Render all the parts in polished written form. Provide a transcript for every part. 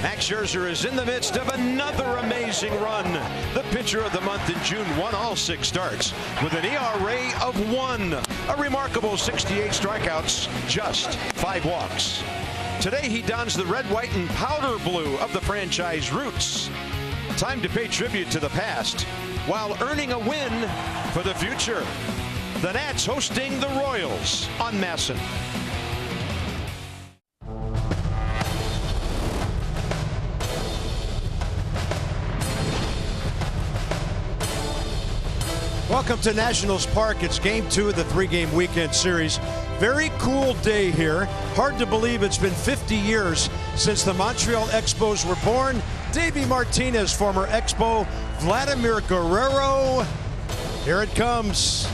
Max Scherzer is in the midst of another amazing run. The pitcher of the month in June won all 6 starts with an ERA of 1. A remarkable 68 strikeouts, just 5 walks. Today he dons the red, white, and powder blue of the franchise roots. Time to pay tribute to the past while earning a win for the future. The Nats hosting the Royals on MASN. Welcome to Nationals Park. It's game 2 of the 3-game weekend series. Very cool day here. Hard to believe it's been 50 years since the Montreal Expos were born. Davey Martinez, former Expo. Vladimir Guerrero. Here it comes.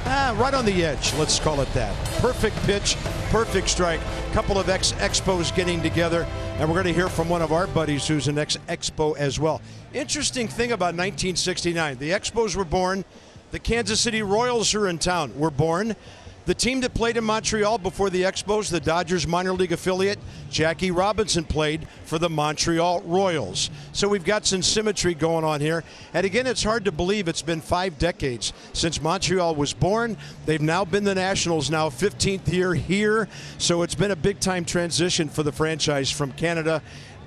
Right on the edge, let's call it that. Perfect pitch, perfect strike. Couple of ex-Expos getting together. And we're going to hear from one of our buddies who's an ex-Expo as well. Interesting thing about 1969. The Expos were born. The Kansas City Royals, who are in town, were born. The team that played in Montreal before the Expos, the Dodgers minor league affiliate, Jackie Robinson played for the Montreal Royals. So we've got some symmetry going on here. And again, it's hard to believe it's been 5 decades since Montreal was born. They've now been the Nationals, now 15th year here. So it's been a big time transition for the franchise from Canada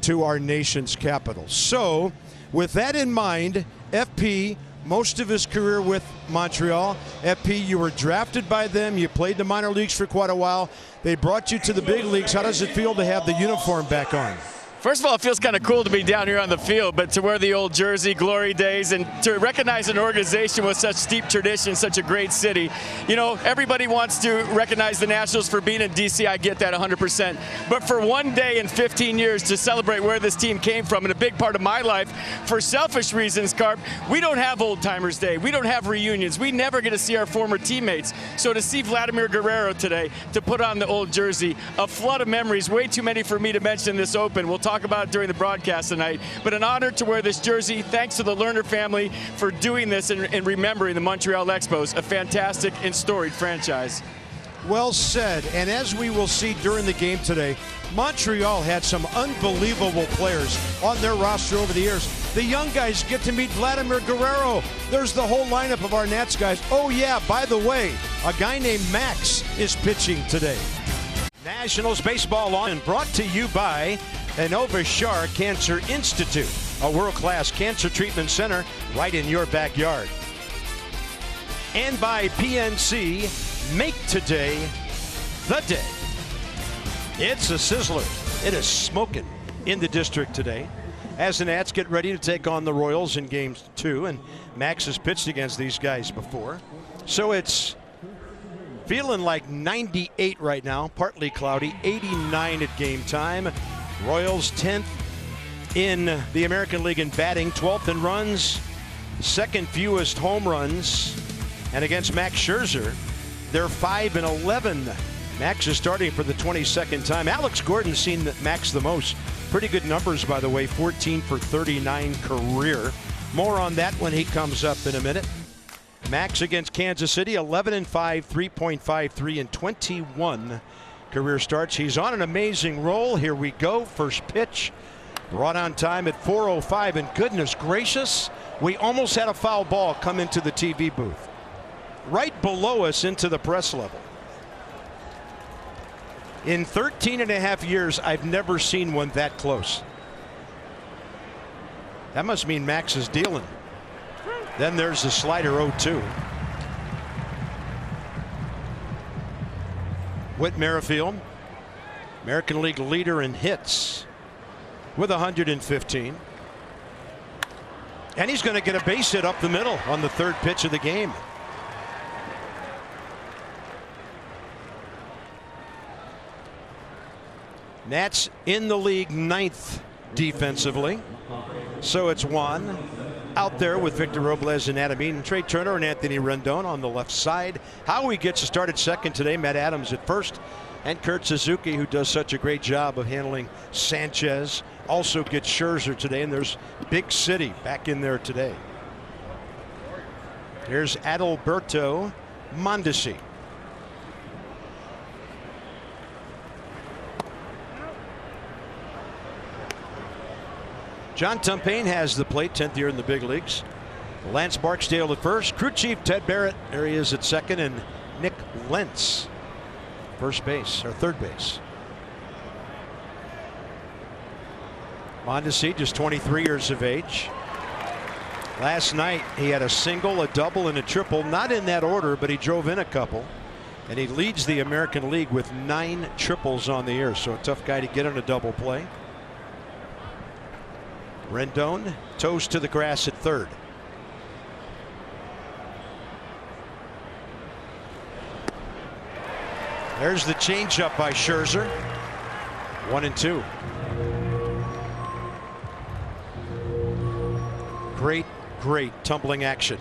to our nation's capital. So with that in mind, FP, most of his career with Montreal. FP, you were drafted by them. You played the minor leagues for quite a while. They brought you to the big leagues. How does it feel to have the uniform back on? First of all, it feels kind of cool to be down here on the field, but to wear the old jersey, glory days, and to recognize an organization with such steep tradition, such a great city. You know, everybody wants to recognize the Nationals for being in D.C. I get that 100%. But for one day in 15 years to celebrate where this team came from, and a big part of my life, for selfish reasons, Carp, we don't have Old Timers Day. We don't have reunions. We never get to see our former teammates. So to see Vladimir Guerrero today, to put on the old jersey, a flood of memories, way too many for me to mention in this open. We'll talk about it during the broadcast tonight, but an honor to wear this jersey. Thanks to the Lerner family for doing this and remembering the Montreal Expos, a fantastic and storied franchise. Well said. And as we will see during the game today, Montreal had some unbelievable players on their roster over the years. The young guys get to meet Vladimir Guerrero. There's the whole lineup of our Nats guys. Oh yeah, by the way, a guy named Max is pitching today. Nationals baseball on and brought to you by Inova Shar Cancer Institute, a world-class cancer treatment center right in your backyard. And by PNC, make today the day. It's a sizzler. It is smoking in the district today as the Nats get ready to take on the Royals in game 2, and Max has pitched against these guys before. So it's feeling like 98 right now, partly cloudy, 89 at game time. Royals 10th in the American League in batting, 12th in runs, second fewest home runs. And against Max Scherzer, they're 5-11. Max is starting for the 22nd time. Alex Gordon's seen Max the most. Pretty good numbers, by the way, 14 for 39 career. More on that when he comes up in a minute. Max against Kansas City, 11-5, 3.53 and 21 career starts. He's on an amazing roll. Here we go. First pitch brought on time at 4:05, and goodness gracious, we almost had a foul ball come into the TV booth right below us into the press level. In 13.5 years, I've never seen one that close. That must mean Max is dealing. Then there's the slider 0-2. Whit Merrifield, American League leader in hits with 115. And he's going to get a base hit up the middle on the 3rd pitch of the game. Nats in the league 9th defensively. So it's Juan out there with Victor Robles and Adamine, and Trey Turner and Anthony Rendon on the left side. Howie gets to start at second today. Matt Adams at first, and Kurt Suzuki, who does such a great job of handling Sanchez, also gets Scherzer today. And there's Big City back in there today. Here's Adalberto Mondesi. John Tumpain has the plate, 10th year in the big leagues. Lance Barksdale at first. Crew chief Ted Barrett, there he is at second, and Nick Lentz, first base, or third base. Mondesi, just 23 years of age. Last night he had a single, a double, and a triple, not in that order, but he drove in a couple. And he leads the American League with 9 triples on the year, so a tough guy to get on a double play. Rendon toes to the grass at third. There's the changeup by Scherzer. 1-2. Great tumbling action.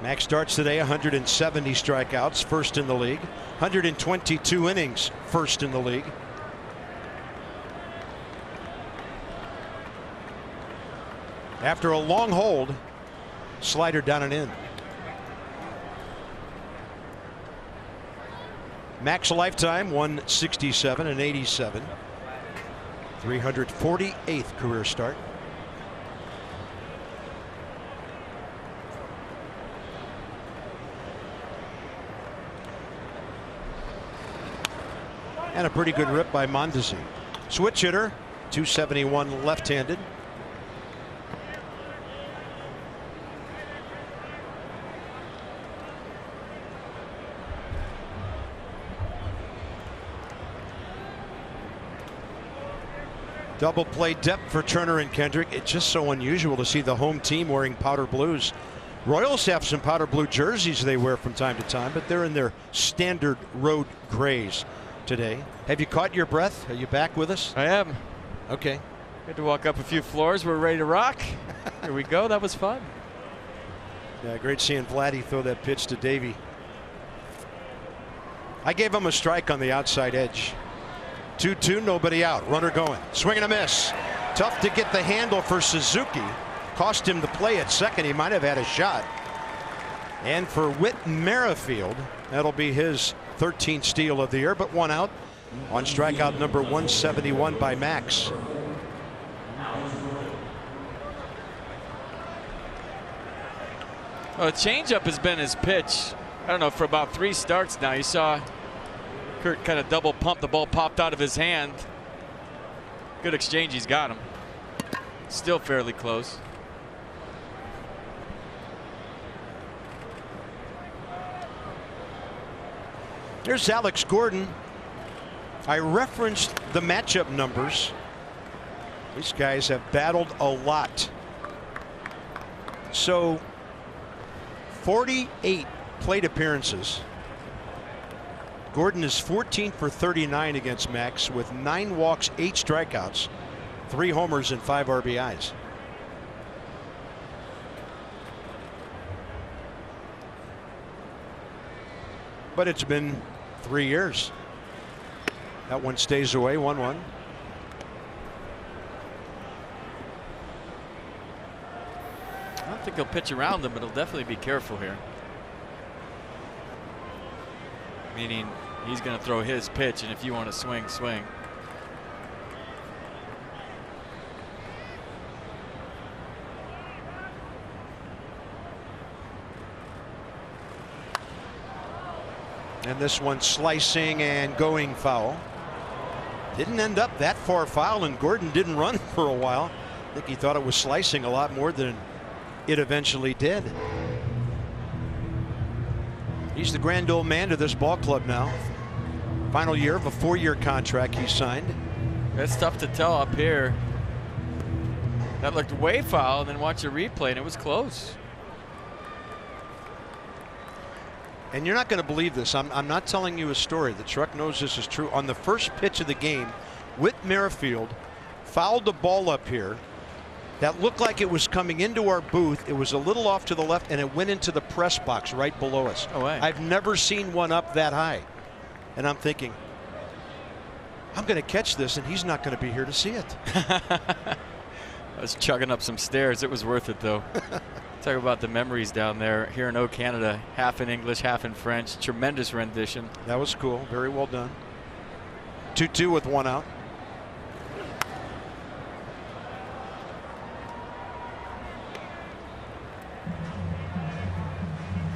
Max starts today 170 strikeouts, first in the league. 122 innings, first in the league. After a long hold, slider down and in. Max lifetime 167 and 87. 348th career start. And a pretty good rip by Mondesi. Switch hitter, 271 left-handed. Double play depth for Turner and Kendrick. It's just so unusual to see the home team wearing powder blues. Royals have some powder blue jerseys they wear from time to time, but they're in their standard road grays today. Have you caught your breath? Are you back with us? I am. Okay. Had to walk up a few floors. We're ready to rock. Here we go. That was fun. Yeah, great seeing Vladdy throw that pitch to Davey. I gave him a strike on the outside edge. 2-2, nobody out. Runner going. Swing and a miss. Tough to get the handle for Suzuki. Cost him the play at second. He might have had a shot. And for Whit Merrifield, that'll be his 13th steal of the year, but 1 out on strikeout number 171 by Max. Well, the changeup has been his pitch. I don't know, for about 3 starts now. You saw Kurt kind of double pump. The ball popped out of his hand. Good exchange. He's got him. Still fairly close. Here's Alex Gordon. I referenced the matchup numbers. These guys have battled a lot. So 48 plate appearances. Gordon is 14 for 39 against Max with 9 walks, 8 strikeouts, 3 homers, and 5 RBIs. But it's been 3 years. That one stays away, 1-1. I don't think he'll pitch around him, but he'll definitely be careful here. Meaning he's going to throw his pitch, and if you want to swing, swing. And this one slicing and going foul. Didn't end up that far foul, and Gordon didn't run for a while. I think he thought it was slicing a lot more than it eventually did. He's the grand old man to this ball club now. Final year of a 4-year contract he signed. That's tough to tell up here. That looked way foul, and then watch a replay, and it was close. And you're not going to believe this. I'm not telling you a story. The truck knows this is true. On the first pitch of the game, Whit Merrifield fouled the ball up here that looked like it was coming into our booth. It was a little off to the left, and it went into the press box right below us. Oh, wow. I've never seen one up that high. And I'm thinking, I'm going to catch this, and he's not going to be here to see it. I was chugging up some stairs. It was worth it, though. Talk about the memories down there here in O Canada. Half in English, half in French. Tremendous rendition. That was cool. Very well done. 2-2 with 1 out.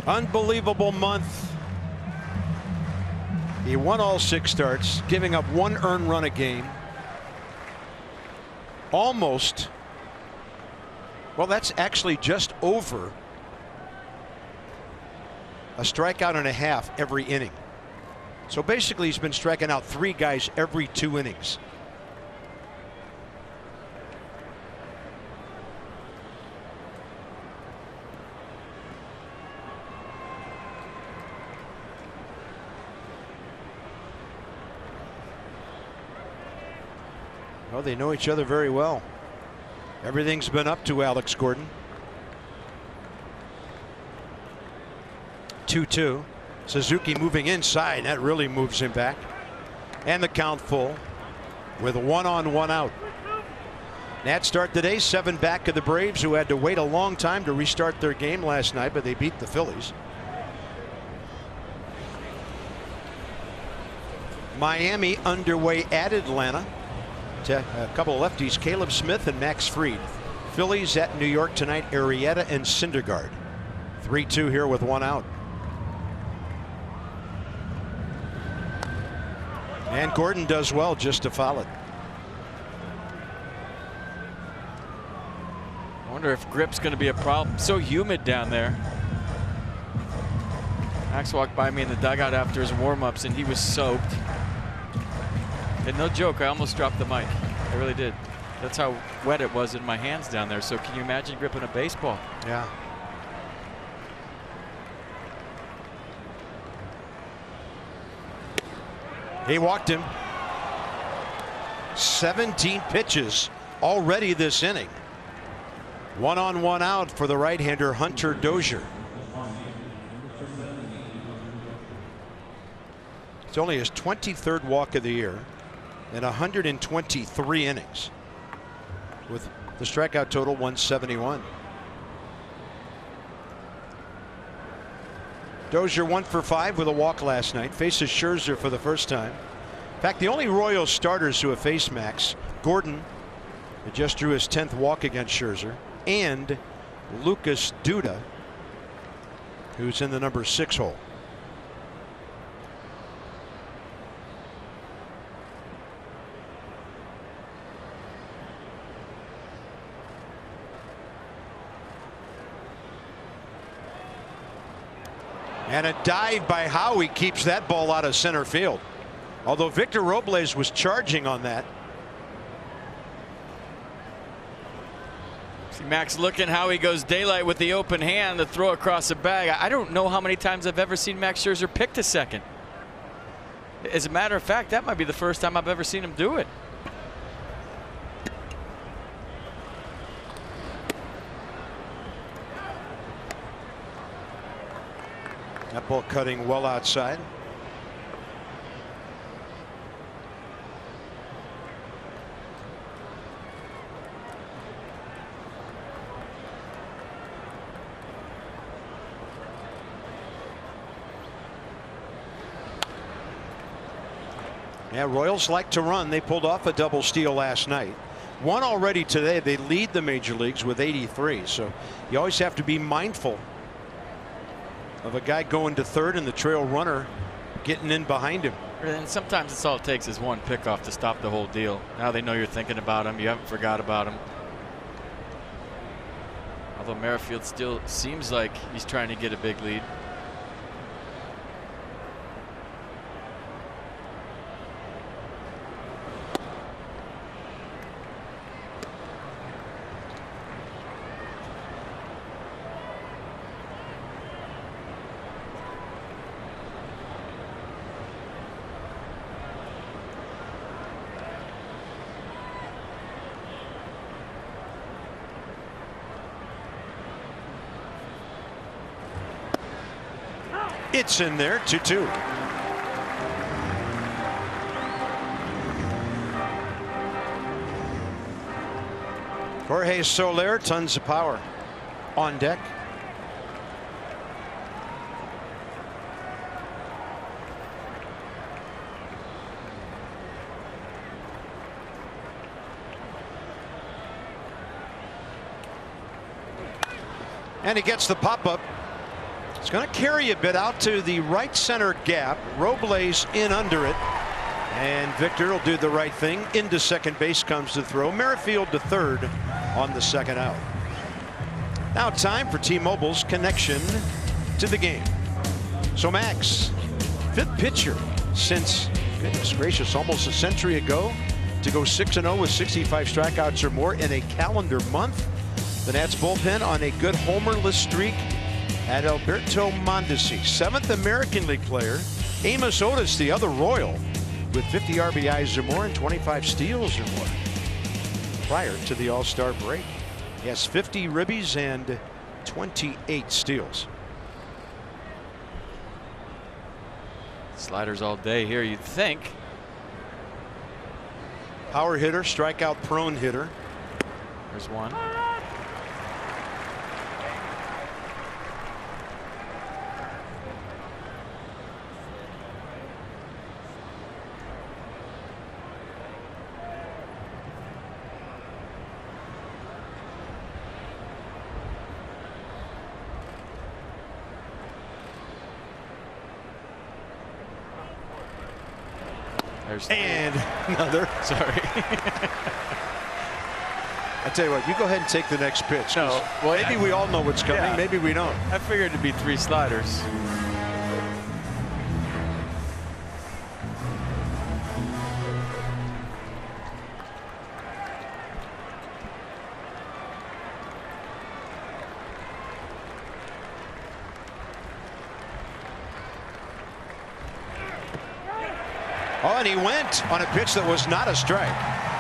Unbelievable month. He won all 6 starts, giving up 1 earned run a game. Almost. Well, that's actually just over a strikeout and a half every inning. So basically he's been striking out 3 guys every 2 innings. Well, they know each other very well. Everything's been up to Alex Gordon. 2-2. Suzuki moving inside. That really moves him back. And the count full with 1 on 1 out. Nats start today 7 back of the Braves, who had to wait a long time to restart their game last night, but they beat the Phillies. Miami underway at Atlanta. A couple of lefties, Caleb Smith and Max Fried. Phillies at New York tonight, Arrieta and Syndergaard. 3-2 here with 1 out. And Gordon does well just to foul it. I wonder if grip's going to be a problem. So humid down there. Max walked by me in the dugout after his warm-ups and he was soaked. And no joke, I almost dropped the mic. I really did. That's how wet it was in my hands down there. So can you imagine gripping a baseball? Yeah. He walked him. 17 pitches already this inning. 1 on 1 out for the right-hander Hunter Dozier. It's only his 23rd walk of the year in 123 innings, with the strikeout total 171. Dozier 1 for 5 with a walk last night. Faces Scherzer for the first time. In fact, the only Royals starters who have faced Max: Gordon, who just drew his 10th walk against Scherzer, and Lucas Duda, who's in the number 6 hole. And a dive by Howie keeps that ball out of center field. Although Victor Robles was charging on that. See Max looking how he goes daylight with the open hand to throw across the bag. I don't know how many times I've ever seen Max Scherzer pick to second. As a matter of fact, that might be the first time I've ever seen him do it. That ball cutting well outside. Yeah, Royals like to run. They pulled off a double steal last night. One already today. They lead the major leagues with 83. So you always have to be mindful of a guy going to third and the trail runner getting in behind him. And sometimes it's all it takes is one pickoff to stop the whole deal. Now they know you're thinking about him. You haven't forgot about him. Although Merrifield still seems like he's trying to get a big lead. It's in there, 2-2. Jorge Soler, tons of power on deck. And he gets the pop-up. It's going to carry a bit out to the right center gap. Robles in under it. And Victor will do the right thing. Into second base comes the throw. Merrifield to third on the second out. Now time for T-Mobile's connection to the game. So Max, fifth pitcher since, goodness gracious, almost a century ago to go 6-0 with 65 strikeouts or more in a calendar month. The Nats bullpen on a good homerless streak at Alberto Mondesi, seventh American League player. Amos Otis, the other Royal, with 50 RBIs or more and 25 steals or more prior to the All-Star break. He has 50 ribbies and 28 steals. Sliders all day here, you'd think. Power hitter, strikeout prone hitter. There's one. And another. Sorry. I tell you what, you go ahead and take the next pitch. No, well, maybe we all know what's coming. Yeah. Maybe we don't. I figured it'd be 3 sliders. Oh, and he went on a pitch that was not a strike.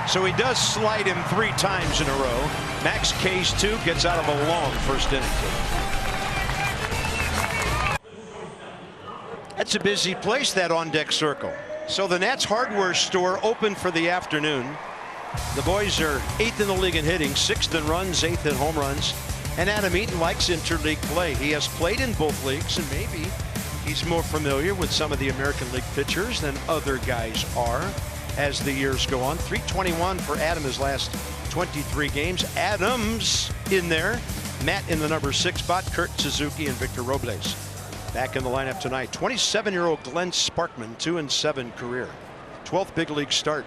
So he does slide him 3 times in a row. Max K's 2 gets out of a long first inning. That's a busy place, that on-deck circle. So the Nats hardware store open for the afternoon. The boys are 8th in the league in hitting, 6th in runs, 8th in home runs. And Adam Eaton likes interleague play. He has played in both leagues, and maybe he's more familiar with some of the American League pitchers than other guys are as the years go on. 321 for Adam his last 23 games. Adams in there. Matt in the number 6 spot. Kurt Suzuki and Victor Robles back in the lineup tonight. 27-year-old Glenn Sparkman, 2-7 career. 12th big league start.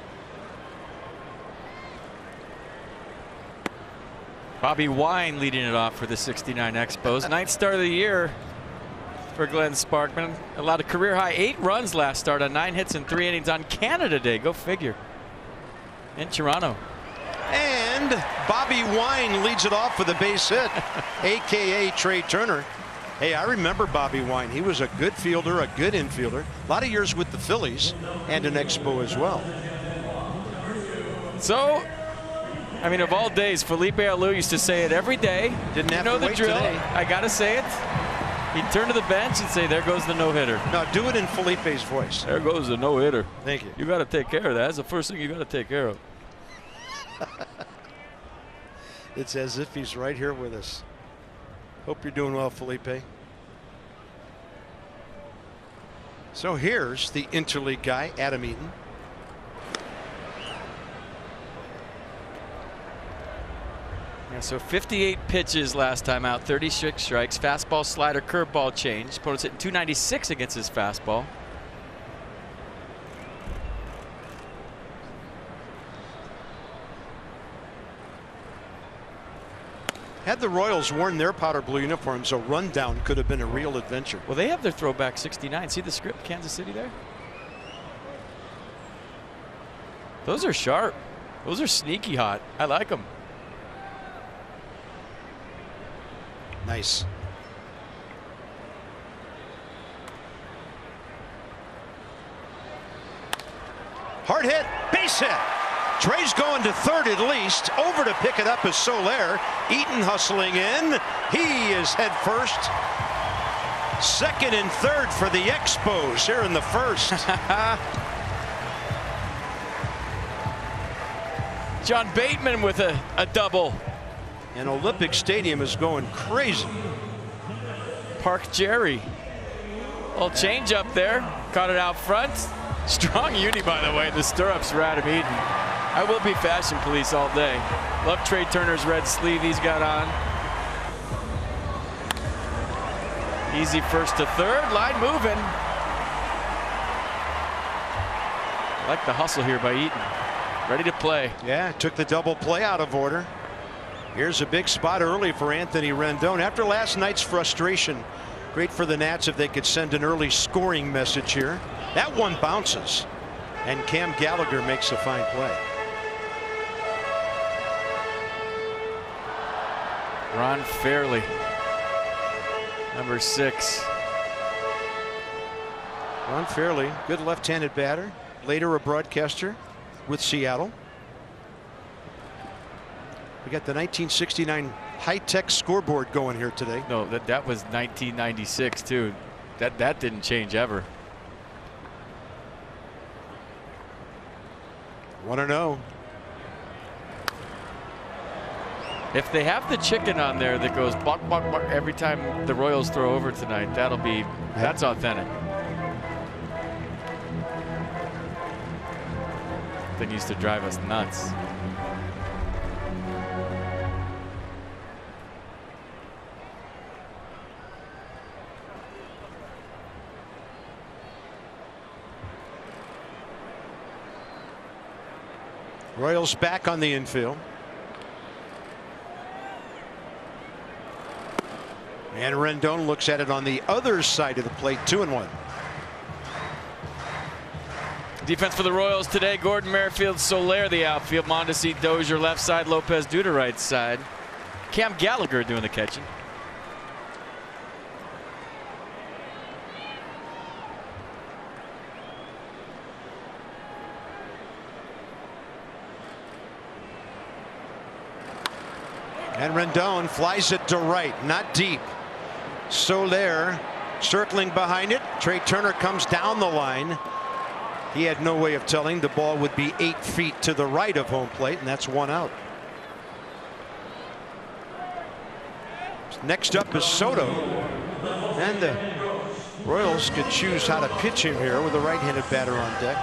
Bobby Wine leading it off for the 69 Expos. 9th start of the year for Glenn Sparkman. A lot of career high 8 runs last start on 9 hits and 3 innings on Canada Day. Go figure. In Toronto. And Bobby Wine leads it off with a base hit, a.k.a. Trey Turner. Hey, I remember Bobby Wine. He was a good fielder, a good infielder. A lot of years with the Phillies and an Expo as well. So, I mean, of all days, Felipe Alou used to say it every day. Didn't have you know to the wait drill. today. I got to say it. He'd turn to the bench and say, there goes the no-hitter. No, do it in Felipe's voice. There goes the no-hitter. Thank you. You got to take care of that. That's the first thing you got to take care of. It's as if he's right here with us. Hope you're doing well, Felipe. So here's the interleague guy, Adam Eaton. Yeah, so 58 pitches last time out, 36 strikes, fastball, slider, curveball change. Opponent's hitting 296 against his fastball. Had the Royals worn their powder blue uniforms, a rundown could have been a real adventure. Well, they have their throwback 69. See the script, Kansas City there? Those are sharp. Those are sneaky hot. I like them. Nice. Hard hit, base hit. Trey's going to third at least. Over to pick it up is Soler. Eaton hustling in. He is head first. Second and third for the Expos here in the first. John Bateman with a double. And Olympic Stadium is going crazy. Park Jerry. Little change up there. Caught it out front. Strong uni, by the way. The stirrups for Adam Eaton. I will be fashion police all day. Love Trey Turner's red sleeve he's got on. Easy first to third, line moving. I like the hustle here by Eaton. Ready to play. Yeah, took the double play out of order. Here's a big spot early for Anthony Rendon. After last night's frustration, great for the Nats if they could send an early scoring message here. That one bounces, and Cam Gallagher makes a fine play. Ron Fairley, number 6. Ron Fairley, good left-handed batter, later a broadcaster with Seattle. We got the 1969 high-tech scoreboard going here today. No, that was 1996 too. That didn't change ever. 1-0. If they have the chicken on there that goes buck buck buck every time the Royals throw over tonight, that's authentic. Thing used to drive us nuts. Royals back on the infield. And Rendon looks at it on the other side of the plate. 2-1. Defense for the Royals today: Gordon, Merrifield, Soler the outfield, Mondesi, Dozier left side, Lopez Duda right side. Cam Gallagher doing the catching. And Rendon flies it to right, not deep. Soler circling behind it. Trey Turner comes down the line. He had no way of telling the ball would be 8 feet to the right of home plate, and that's 1 out. Next up is Soto, and the Royals could choose how to pitch him here with a right-handed batter on deck.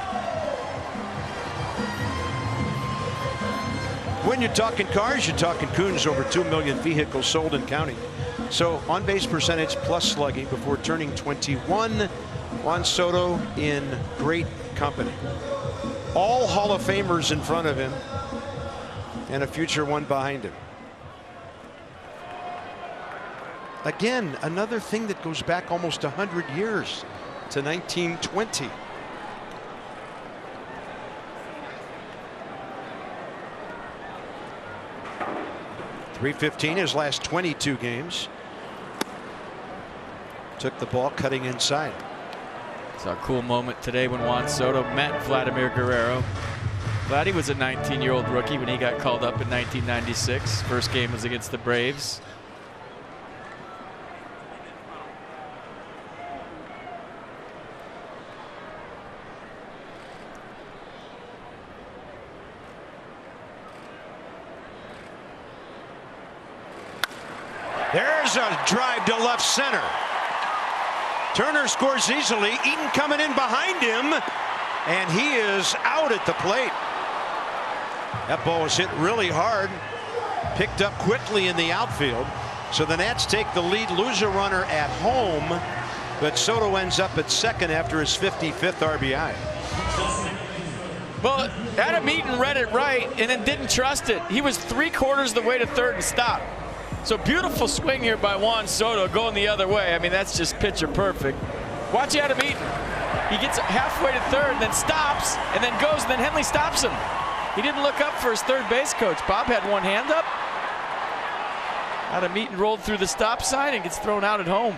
When you're talking cars, you're talking Coons. Over 2 million vehicles sold and counting. So on base percentage plus slugging before turning 21. Juan Soto in great company. All Hall of Famers in front of him and a future one behind him. Again, another thing that goes back almost 100 years to 1920. .315 his last 22 games. Took the ball cutting inside. It's a cool moment today when Juan Soto met Vladimir Guerrero. Vladdy was a 19-year-old rookie when he got called up in 1996. First game was against the Braves. There's a drive to left center. Turner scores easily. Eaton coming in behind him, and he is out at the plate. That ball was hit really hard, picked up quickly in the outfield. So the Nats take the lead, lose a runner at home, but Soto ends up at second after his 55th RBI. Well, Adam Eaton read it right and then didn't trust it. He was 3/4 of the way to third and stopped. So beautiful swing here by Juan Soto going the other way. I mean, that's just picture perfect. Watch Adam Eaton. He gets halfway to third, then stops, and then goes, and then Henley stops him. He didn't look up for his third base coach. Bob had one hand up. Adam Eaton rolled through the stop sign and gets thrown out at home.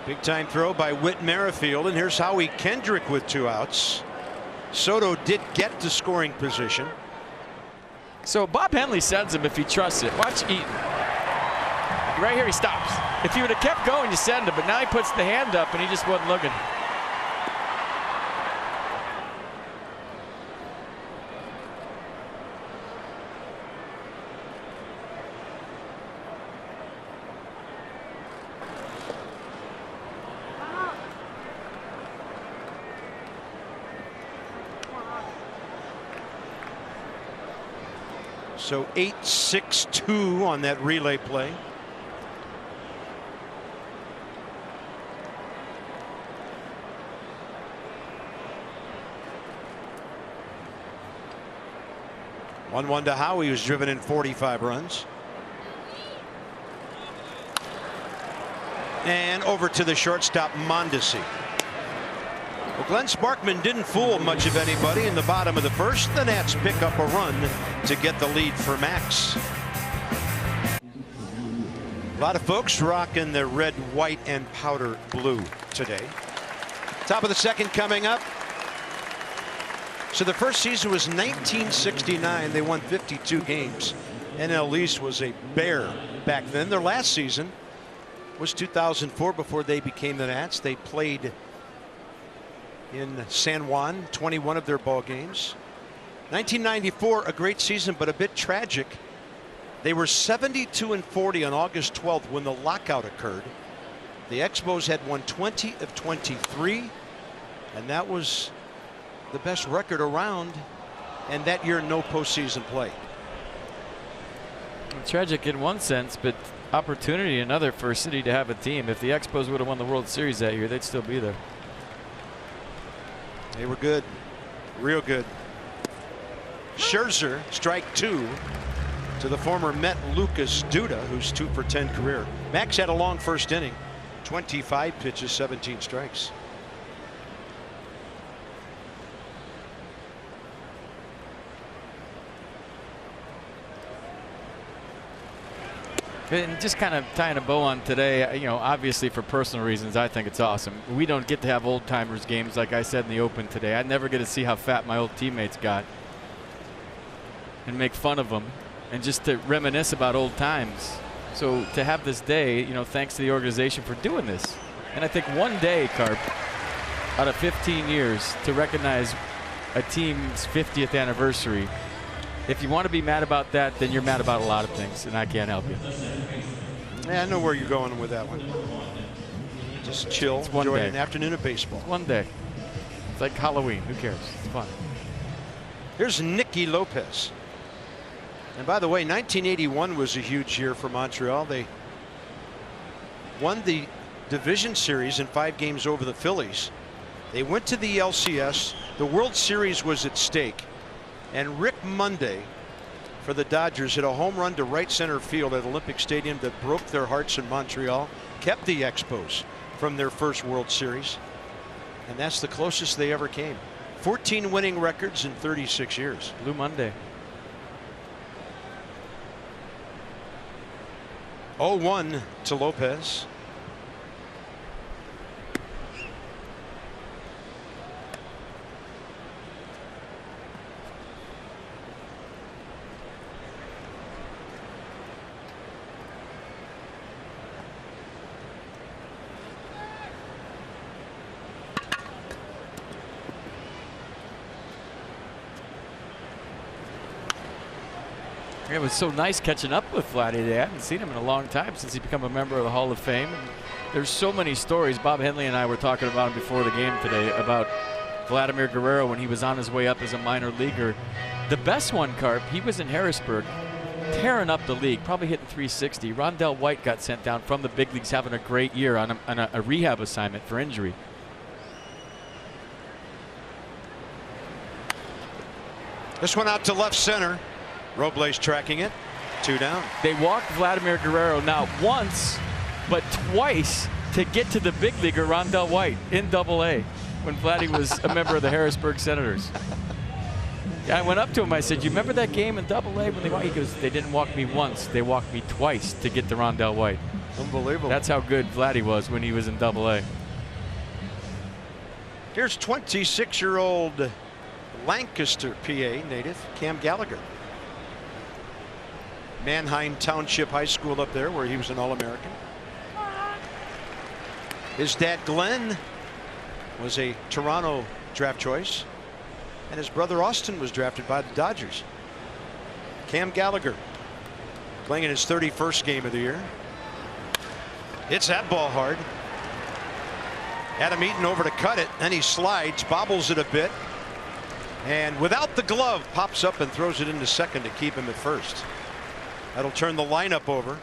Big time throw by Whit Merrifield, and here's Howie Kendrick with 2 outs. Soto did get to scoring position. So Bob Henley sends him if he trusts it. Watch Eaton. Right here he stops. If he would have kept going, you send him, but now he puts the hand up and he just wasn't looking. So 8-6-2 on that relay play. 1-1 to Howie, who's driven in 45 runs. And over to the shortstop, Mondesi. Well, Glenn Sparkman didn't fool much of anybody in the bottom of the first. The Nats pick up a run to get the lead for Max. A lot of folks rocking the red, white, and powder blue today. Top of the second coming up. So the first season was 1969. They won 52 games. NL East was a bear back then. Their last season was 2004 before they became the Nats. They played in San Juan, 21 of their ball games. 1994, a great season, but a bit tragic. They were 72-40 on August 12th when the lockout occurred. The Expos had won 20 of 23, and that was the best record around, and that year no postseason play. Tragic in one sense, but opportunity another for a city to have a team. If the Expos would have won the World Series that year, they'd still be there. They were good, real good. Scherzer, strike 2 to the former Met Lucas Duda, who's 2 for 10 career. Max had a long first inning, 25 pitches, 17 strikes. And just kind of tying a bow on today, you know, obviously for personal reasons, I think it's awesome. We don't get to have old timers games like I said in the open today. I never get to see how fat my old teammates got and make fun of them and just to reminisce about old times. So to have this day, you know, thanks to the organization for doing this. And I think one day, Carp, out of 15 years to recognize a team's 50th anniversary. If you want to be mad about that, then you're mad about a lot of things, and I can't help you. Yeah, I know where you're going with that one. Just chill, enjoy an afternoon of baseball. One day. It's like Halloween. Who cares? It's fun. Here's Nicky Lopez. And by the way, 1981 was a huge year for Montreal. They won the division series in 5 games over the Phillies. They went to the LCS. The World Series was at stake. And Rick Monday for the Dodgers hit a home run to right center field at Olympic Stadium that broke their hearts in Montreal, kept the Expos from their first World Series. And that's the closest they ever came. 14 winning records in 36 years. Blue Monday. 0-1 to Lopez. It was so nice catching up with Vladdy today. I haven't seen him in a long time since he became a member of the Hall of Fame. And there's so many stories. Bob Henley and I were talking about him before the game today about Vladimir Guerrero when he was on his way up as a minor leaguer. The best one, Carp, he was in Harrisburg, tearing up the league, probably hitting 360. Rondell White got sent down from the big leagues, having a great year on a rehab assignment for injury. This one out to left center. Robles tracking it. 2 down. They walked Vladimir Guerrero not once, but twice to get to the big leaguer Rondell White in Double-A when Vladdy was a member of the Harrisburg Senators. I went up to him. I said, "You remember that game in Double-A when they walked?" He goes, "They didn't walk me once. They walked me twice to get to Rondell White." Unbelievable. That's how good Vladdy was when he was in Double-A. Here's 26-year-old Lancaster, PA native Cam Gallagher. Manheim Township High School up there where he was an All-American. His dad Glenn was a Toronto draft choice, and his brother Austin was drafted by the Dodgers. Cam Gallagher playing in his 31st game of the year. Hits that ball hard. Adam Eaton over to cut it, and he slides, bobbles it a bit, and without the glove pops up and throws it into second to keep him at first. That'll turn the lineup over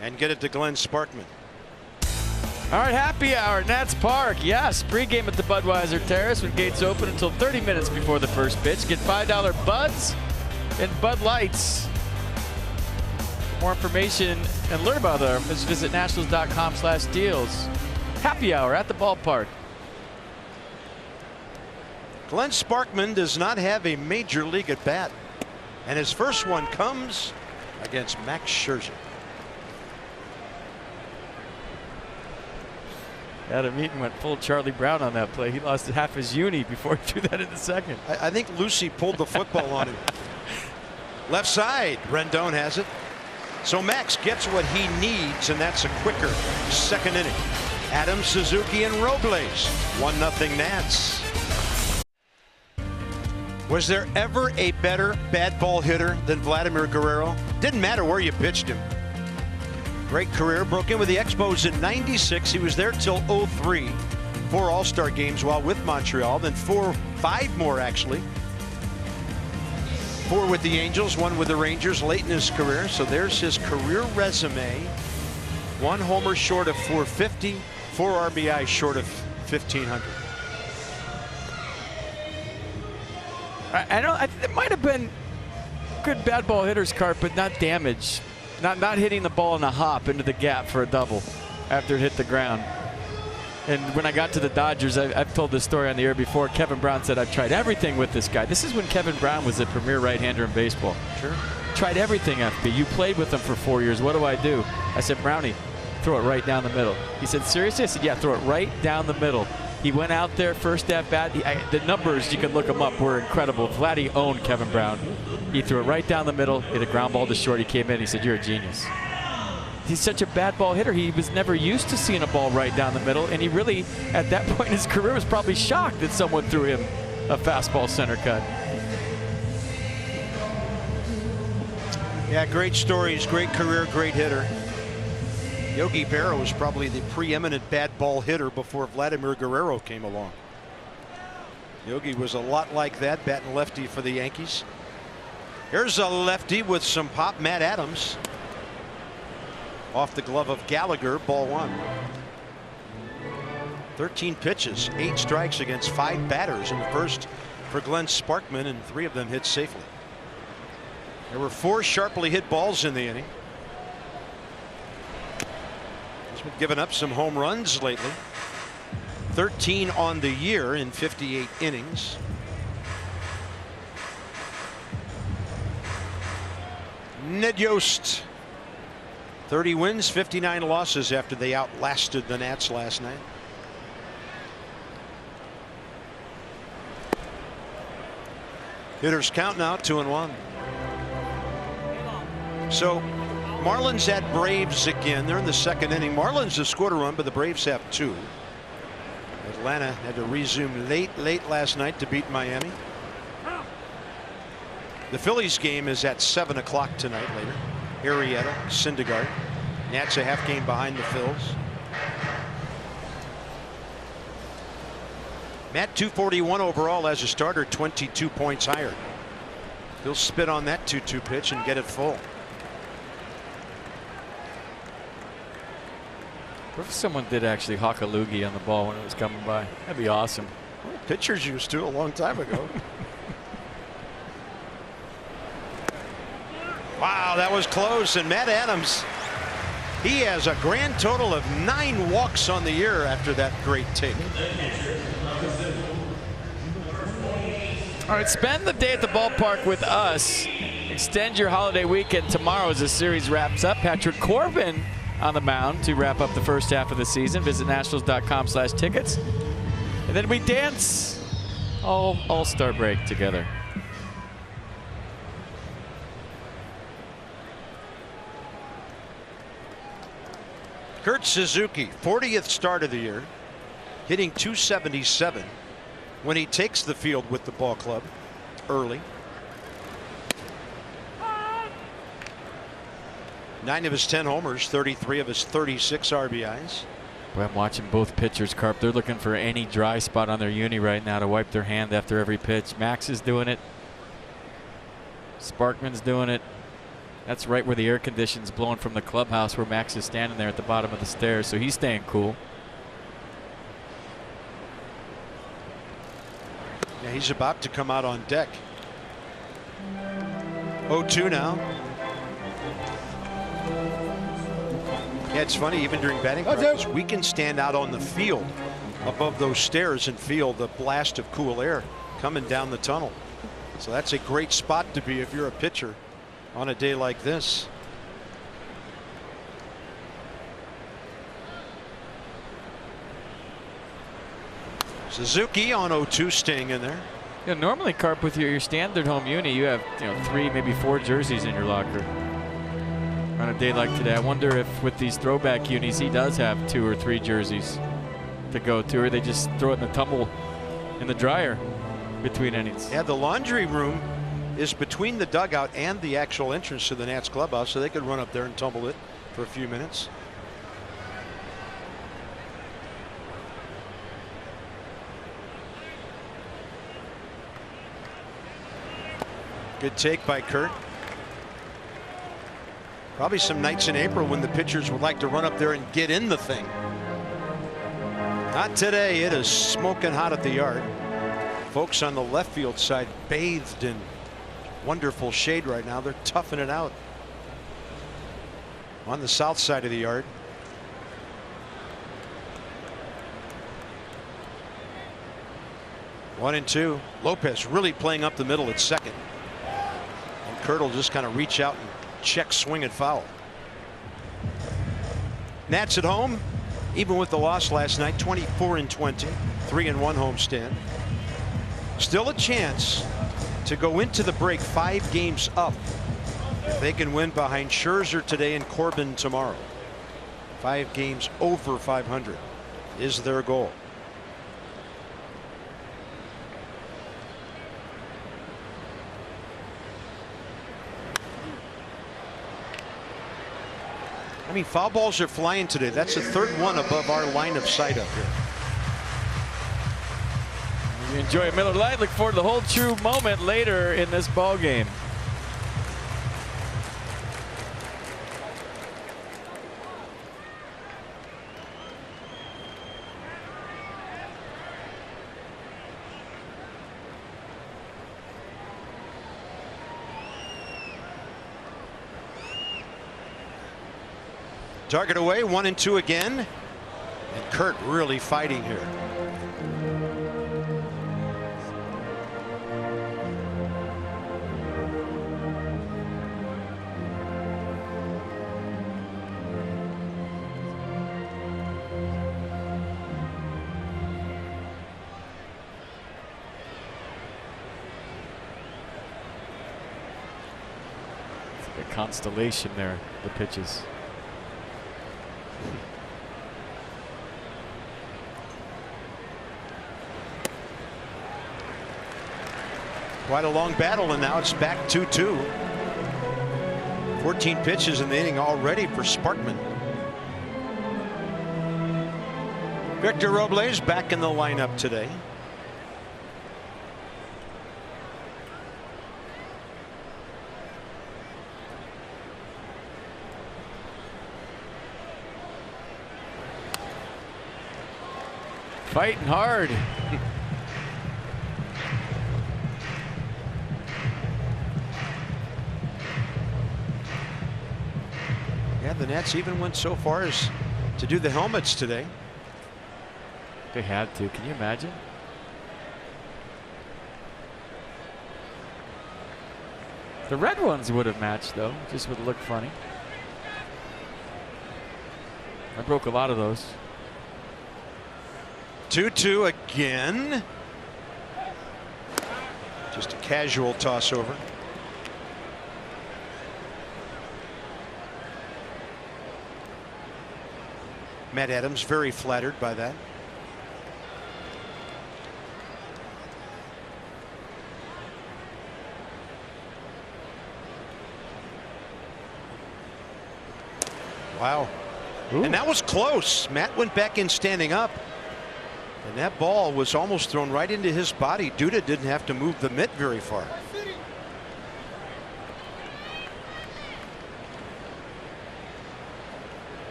and get it to Glenn Sparkman. All right, happy hour, Nats Park. Yes, pregame at the Budweiser Terrace with gates open until 30 minutes before the first pitch. Get $5 buds and Bud Lights. For more information and learn about them, visit nationals.com/deals. Happy hour at the ballpark. Glenn Sparkman does not have a major league at bat, and his first one comes against Max Scherzer. Adam Eaton went full Charlie Brown on that play. He lost half his uni before he threw that in the second. I think Lucy pulled the football on him. Left side, Rendon has it. So Max gets what he needs, and that's a quicker second inning. Adams, Suzuki, and Robles. 1-0 Nats. Was there ever a better bad ball hitter than Vladimir Guerrero? Didn't matter where you pitched him. Great career. Broke in with the Expos in '96. He was there till '03. 4 All-Star games while with Montreal. Then 5 more actually. 4 with the Angels, 1 with the Rangers late in his career. So there's his career resume. 1 homer short of 450. 4 RBI short of 1,500. I don't. It might have been good bad ball hitters, Carp, but not damage. Not hitting the ball in a hop into the gap for a double after it hit the ground. And when I got to the Dodgers, I've told this story on the air before. Kevin Brown said, "I've tried everything with this guy." This is when Kevin Brown was the premier right-hander in baseball. Sure. Tried everything, FB. You played with him for 4 years. What do I do? I said, "Brownie, throw it right down the middle." He said, "Seriously?" I said, "Yeah, throw it right down the middle." He went out there first at bat. The numbers, you can look them up, were incredible. Vladdy owned Kevin Brown. He threw it right down the middle, hit a ground ball to short. He came in. He said, "You're a genius." He's such a bad ball hitter. He was never used to seeing a ball right down the middle, and he really, at that point in his career, was probably shocked that someone threw him a fastball center cut. Yeah, great stories, great career, great hitter. Yogi Berra was probably the preeminent bad ball hitter before Vladimir Guerrero came along. Yogi was a lot like that, batting lefty for the Yankees. Here's a lefty with some pop, Matt Adams. Off the glove of Gallagher, ball 1. 13 pitches, 8 strikes against 5 batters in the first for Glenn Sparkman, and 3 of them hit safely. There were 4 sharply hit balls in the inning. He's been giving up some home runs lately. 13 on the year in 58 innings. Ned Yost. 30 wins, 59 losses after they outlasted the Nats last night. Hitters count now 2-1. So Marlins at Braves again. They're in the second inning. Marlins have scored a run, but the Braves have 2. Atlanta had to resume late last night to beat Miami. The Phillies game is at 7 o'clock tonight later. Arrieta, Syndergaard. Nats a half game behind the Phils. Matt 241 overall as a starter, 22 points higher. He'll spit on that 2-2 pitch and get it full. What if someone did actually hawk a loogie on the ball when it was coming by? That'd be awesome. Well, pitchers used to a long time ago. Wow, that was close. And Matt Adams, he has a grand total of 9 walks on the year after that great take. All right, spend the day at the ballpark with us. Extend your holiday weekend tomorrow as the series wraps up. Patrick Corbin on the mound to wrap up the first half of the season. Visit nationals.com/tickets. And then we dance all-star break together. Kurt Suzuki, 40th start of the year, hitting .277 when he takes the field with the ball club early. 9 of his 10 homers, 33 of his 36 RBIs. Boy, I'm watching both pitchers, Carp. They're looking for any dry spot on their uni right now to wipe their hand after every pitch. Max is doing it. Sparkman's doing it. That's right where the air conditioning's blowing from the clubhouse, where Max is standing there at the bottom of the stairs, so he's staying cool. Yeah, he's about to come out on deck. 0-2 now. Yeah, it's funny, even during batting practice, we can stand out on the field above those stairs and feel the blast of cool air coming down the tunnel. So that's a great spot to be if you're a pitcher on a day like this. Suzuki on 0-2, staying in there. Yeah, normally, Carp, with your standard home uni, you have 3, maybe 4 jerseys in your locker. On a day like today, I wonder if with these throwback unis, he does have 2 or 3 jerseys to go to, or they just throw it in the tumble in the dryer between innings. Yeah, the laundry room is between the dugout and the actual entrance to the Nats clubhouse, so they could run up there and tumble it for a few minutes. Good take by Kurt. Probably some nights in April when the pitchers would like to run up there and get in the thing. Not today. It is smoking hot at the yard. Folks on the left field side bathed in wonderful shade right now. They're toughing it out. On the south side of the yard. One and two. Lopez really playing up the middle at second. And Kurt will just kind of reach out and check swing and foul. Nats at home, even with the loss last night, 24-20, 3-1 homestand. Still a chance to go into the break 5 games up if they can win behind Scherzer today and Corbin tomorrow. 5 games over 500 is their goal. I mean, foul balls are flying today. That's the 3rd one above our line of sight up here. You enjoy Miller Lite. Look forward to the whole true moment later in this ball game. Target away, 1 and 2 again. And Kurt really fighting here. It's like a constellation there, the pitches. Quite a long battle, and now it's back 2-2. 14 pitches in the inning already for Sparkman. Victor Robles back in the lineup today. Fighting hard. Yeah, the Nats even went so far as to do the helmets today. They had to. Can you imagine? The red ones would have matched, though. Just would look funny. I broke a lot of those. 2-2 again. Just a casual toss over. Matt Adams very flattered by that. Wow. Ooh. And that was close. Matt went back in standing up. And that ball was almost thrown right into his body. Duda didn't have to move the mitt very far.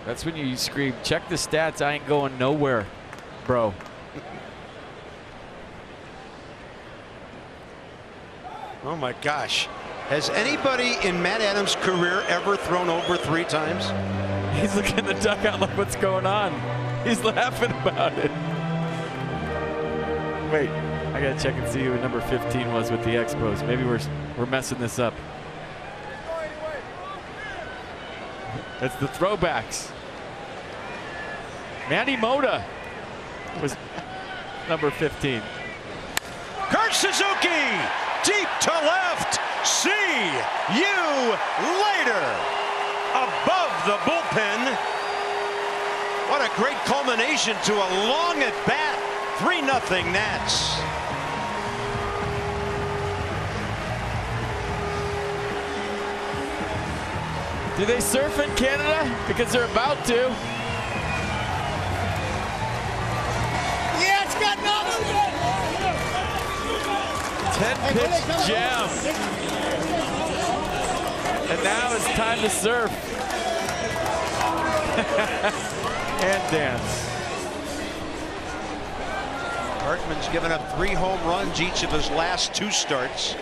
That's when you scream, check the stats, I ain't going nowhere, bro. Oh my gosh. Has anybody in Matt Adams' career ever thrown over 3 times? He's looking at the dugout like, what's going on? He's laughing about it. Wait, I gotta check and see who number 15 was with the Expos. Maybe we're messing this up. It's the throwbacks. Manny Mota was number 15. Kurt Suzuki, deep to left. See you later. Above the bullpen. What a great culmination to a long at bat. 3-0 Nats. Do they surf in Canada? Because they're about to. Yeah, it's got nothing. 10-pitch jam. And now it's time to surf. And dance. Hartman's given up 3 home runs each of his last 2 starts.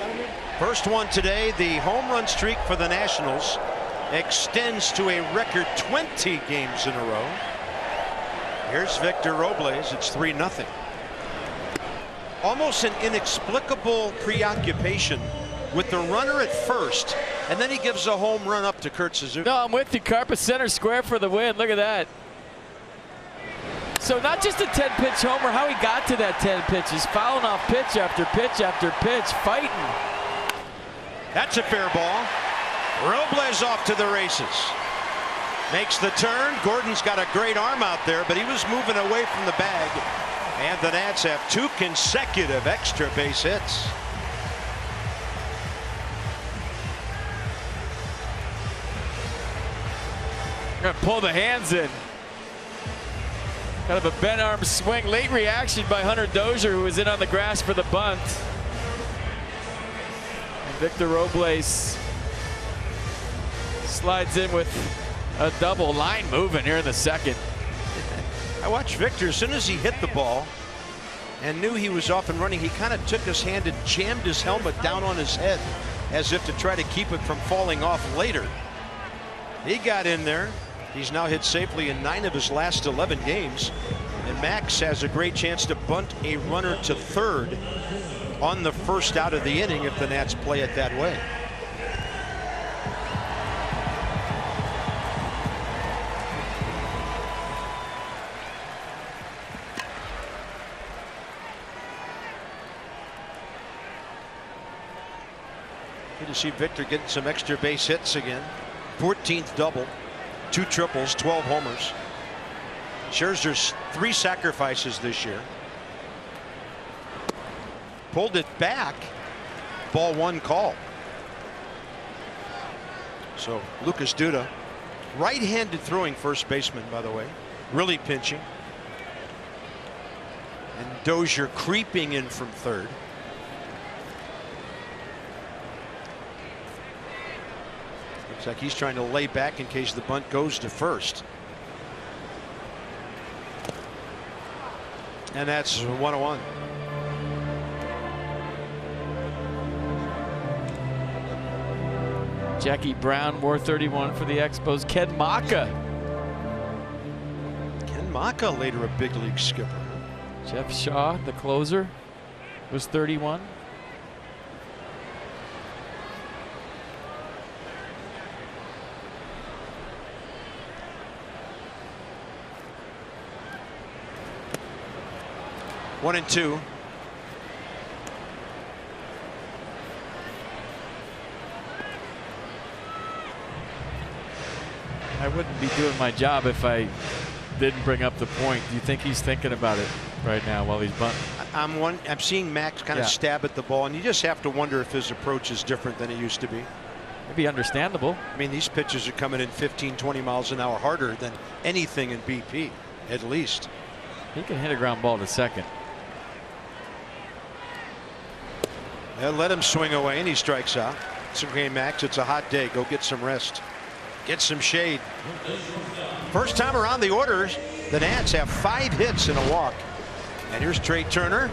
First one today, the home run streak for the Nationals extends to a record 20 games in a row. Here's Victor Robles. It's 3-0. Almost an inexplicable preoccupation with the runner at first, and then he gives a home run up to Kurt Suzuki. No, I'm with you. Carpa center square for the win. Look at that. So not just a 10-pitch homer, how he got to that 10 pitches, fouling off pitch after pitch after pitch, fighting. That's a fair ball. Robles off to the races. Makes the turn. Gordon's got a great arm out there, but he was moving away from the bag. And the Nats have 2 consecutive extra base hits. Gonna pull the hands in. Kind of a bent arm swing. Late reaction by Hunter Dozier, who was in on the grass for the bunt. And Victor Robles slides in with a double. Line moving here in the second. I watched Victor. As soon as he hit the ball and knew he was off and running, he kind of took his hand and jammed his helmet down on his head as if to try to keep it from falling off later. He got in there. He's now hit safely in 9 of his last 11 games. And Max has a great chance to bunt a runner to third on the first out of the inning if the Nats play it that way. Good to see Victor getting some extra base hits again. 14th double, 2 triples, 12 homers. Scherzer's 3 sacrifices this year. Pulled it back. Ball 1 call. So Lucas Duda, right-handed throwing first baseman, by the way, really pinching. And Dozier creeping in from third. Looks like he's trying to lay back in case the bunt goes to first. And that's 1-1. Jackie Brown, more 31 for the Expos. Ken Maka. Ken Maka, later a big league skipper. Jeff Shaw, the closer, was 31. One and 2. I wouldn't be doing my job if I didn't bring up the point. Do you think he's thinking about it right now while he's bunting? I'm seeing Max kind of stab at the ball, and you just have to wonder if his approach is different than it used to be. It'd be understandable. I mean, these pitches are coming in 15-20 miles an hour harder than anything in BP, at least. He can hit a ground ball to second. They'll let him swing away, and he strikes out. It's okay, Max. It's a hot day. Go get some rest. Get some shade. First time around the orders, the Nats have 5 hits and a walk. And here's Trey Turner.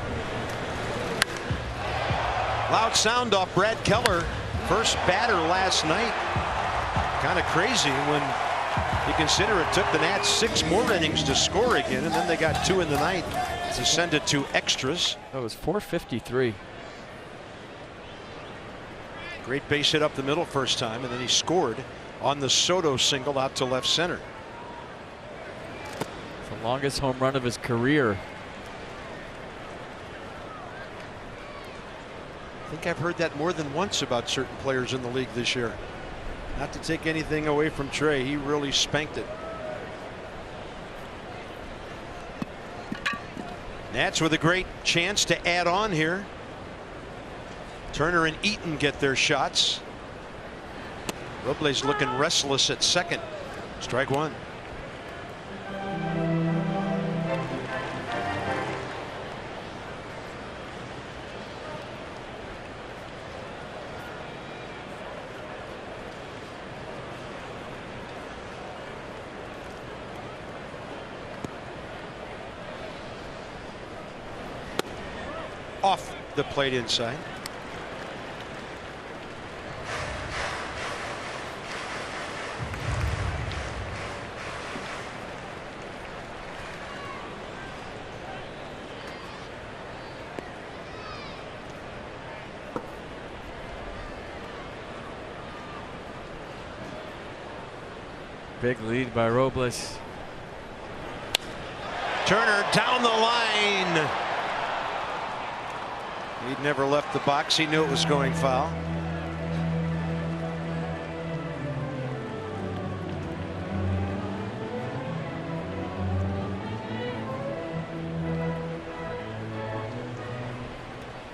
Loud sound off Brad Keller. First batter last night. Kind of crazy when you consider it took the Nats 6 more innings to score again, and then they got 2 in the ninth to send it to extras. That was 453. Great base hit up the middle first time, and then he scored on the Soto single out to left center. It's the longest home run of his career. I think I've heard that more than once about certain players in the league this year. Not to take anything away from Trey, he really spanked it. Nats with a great chance to add on here. Turner and Eaton get their shots. Robles looking restless at second. Strike one. Off the plate inside. Big lead by Robles. Turner down the line. He'd never left the box. He knew it was going foul.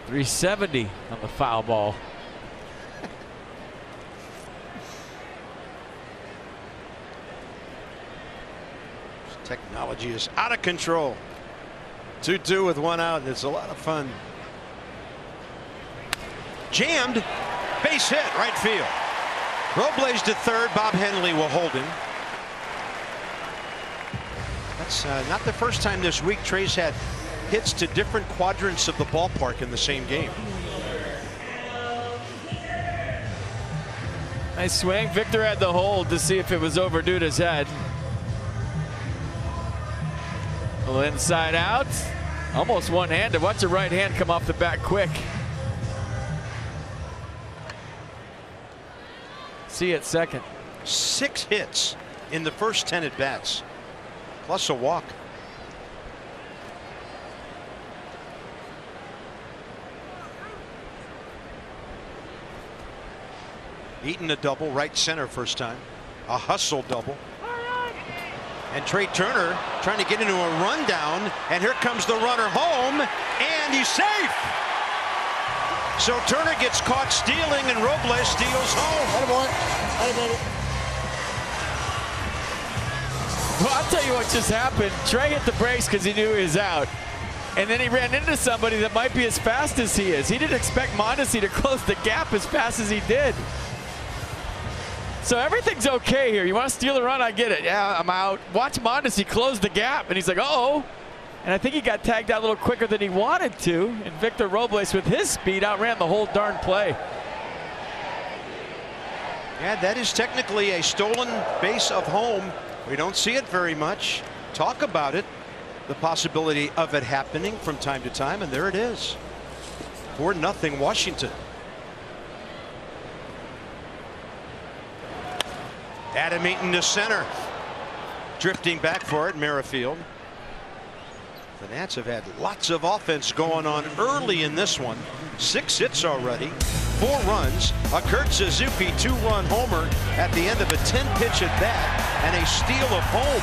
.370 on the foul ball. Technology is out of control. 2-2 with 1 out, and it's a lot of fun. Jammed, base hit, right field. Robles to third. Bob Henley will hold him. That's not the first time this week Trey's had hits to different quadrants of the ballpark in the same game. Nice swing. Victor had the hold to see if it was overdue to his head. A little inside out. Almost one-handed. Watch the right hand come off the bat quick. See at second. 6 hits in the first 10 at bats, plus a walk. Eaton a double, right center first time. A hustle double. And Trey Turner trying to get into a rundown, and here comes the runner home, and he's safe. So Turner gets caught stealing, and Robles steals home. Well, I'll tell you what just happened. Trey hit the brakes because he knew he was out. And then he ran into somebody that might be as fast as he is. He didn't expect Mondesi to close the gap as fast as he did. So everything's okay here. You want to steal a run? I get it. Yeah, I'm out. Watch Mondesi close the gap. And he's like, uh-oh. And I think he got tagged out a little quicker than he wanted to. And Victor Robles, with his speed, outran the whole darn play. Yeah, that is technically a stolen base of home. We don't see it very much. Talk about it. The possibility of it happening from time to time, and there it is. 4-0 Washington. Adam Eaton to center. Drifting back for it, Merrifield. The Nats have had lots of offense going on early in this one. 6 hits already, 4 runs, a Kurt Suzuki 2-run homer at the end of a 10-pitch at bat, and a steal of home.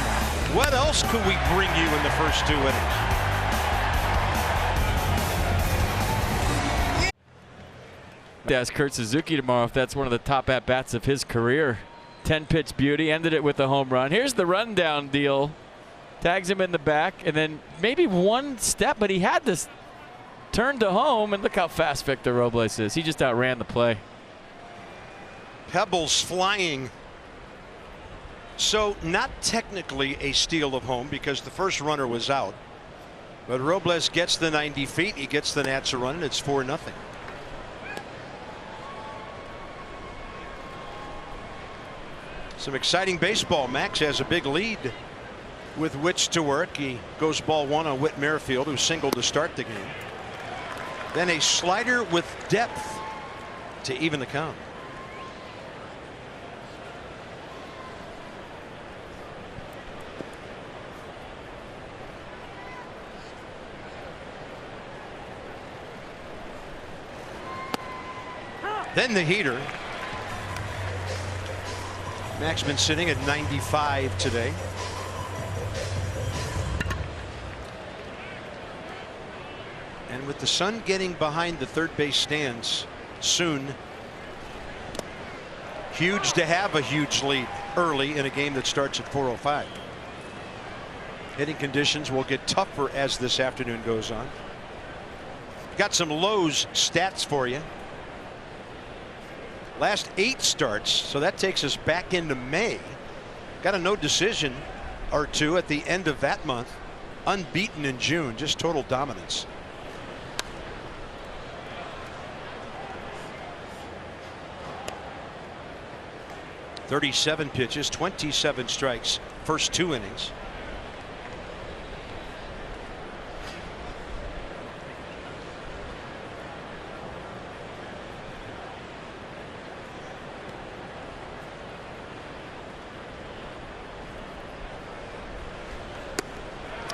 What else could we bring you in the first 2 innings? That's Kurt Suzuki tomorrow if that's one of the top at-bats of his career. 10-pitch beauty, ended it with a home run. Here's the rundown deal. Tags him in the back, and then maybe one step, but he had this turn to home, and look how fast Victor Robles is. He just outran the play. Pebbles flying. So not technically a steal of home because the first runner was out. But Robles gets the 90 feet. He gets the Nats a run, and it's 4-0. Some exciting baseball. Max has a big lead with which to work. He goes ball one on Whit Merrifield, who singled to start the game. Then a slider with depth to even the count. Then the heater. Max been sitting at 95 today. And with the sun getting behind the third base stands soon, huge to have a huge lead early in a game that starts at 4:05. Hitting conditions will get tougher as this afternoon goes on. Got some Lowe's stats for you. Last 8 starts, so that takes us back into May. Got a no decision or 2 at the end of that month. Unbeaten in June, just total dominance. .37 pitches, 27 strikes, first 2 innings.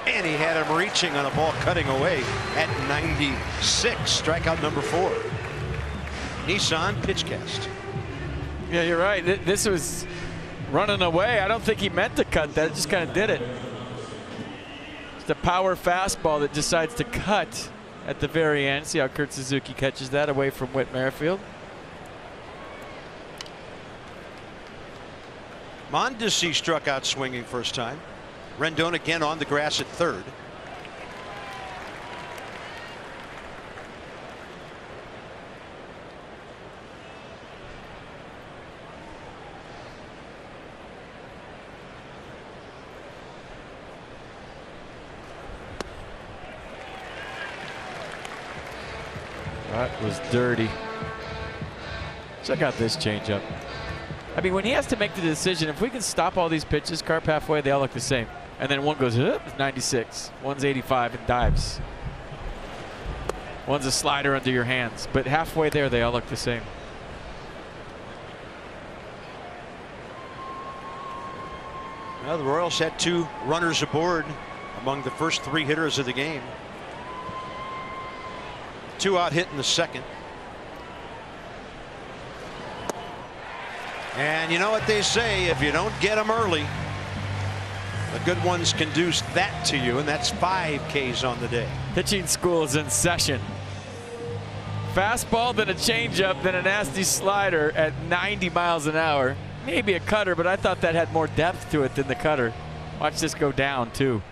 And he had him reaching on a ball cutting away at 96. Strikeout number 4. Nissan pitchcast. Yeah, you're right. This was running away. I don't think he meant to cut that. Just kind of did it. It's the power fastball that decides to cut at the very end. See how Kurt Suzuki catches that away from Whit Merrifield. Mondesi struck out swinging first time. Rendon again on the grass at third. That was dirty. Check out this changeup. I mean, when he has to make the decision, if we can stop all these pitches, Carp halfway, they all look the same. And then one goes, 96. One's 85 and dives. One's a slider under your hands. But halfway there, they all look the same. Well, the Royals had 2 runners aboard among the first 3 hitters of the game. 2 out hit in the second. And you know what they say, if you don't get them early, the good ones can do that to you, and that's 5 Ks on the day. Pitching school is in session. Fastball, then a changeup, then a nasty slider at 90 miles an hour. Maybe a cutter, but I thought that had more depth to it than the cutter. Watch this go down, too.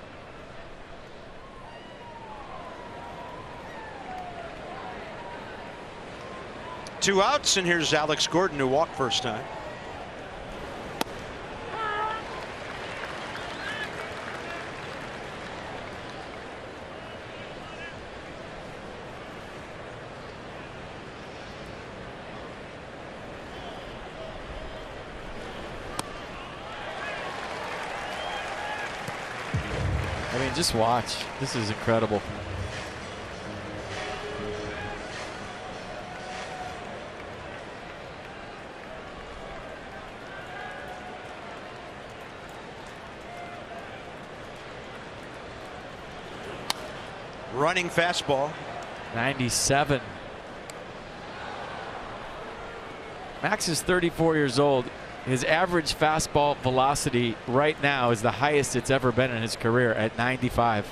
Two outs, and here's Alex Gordon, who walked first time. I mean, just watch. This is incredible. Running fastball. 97. Max is 34 years old. His average fastball velocity right now is the highest it's ever been in his career at 95.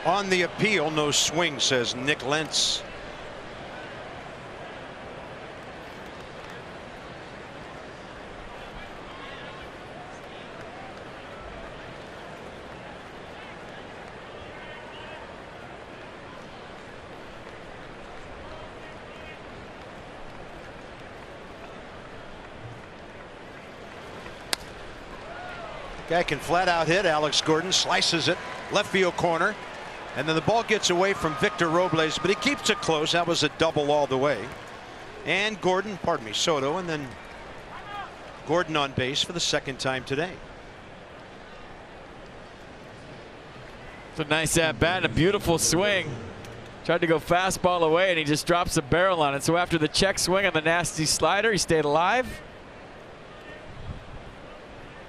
On the appeal, no swing, says Nick Lentz. Guy can flat out hit. Alex Gordon slices it left field corner, and then the ball gets away from Victor Robles, but he keeps it close. That was a double all the way. And Gordon, pardon me, Soto, and then Gordon on base for the second time today. It's a nice at bat and a beautiful swing. Tried to go fastball away, and he just drops a barrel on it. So after the check swing on the nasty slider, he stayed alive.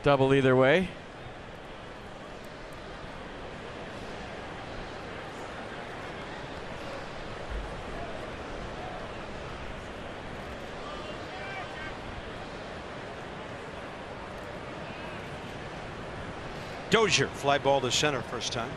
Double either way. Dozier, fly ball to center first time.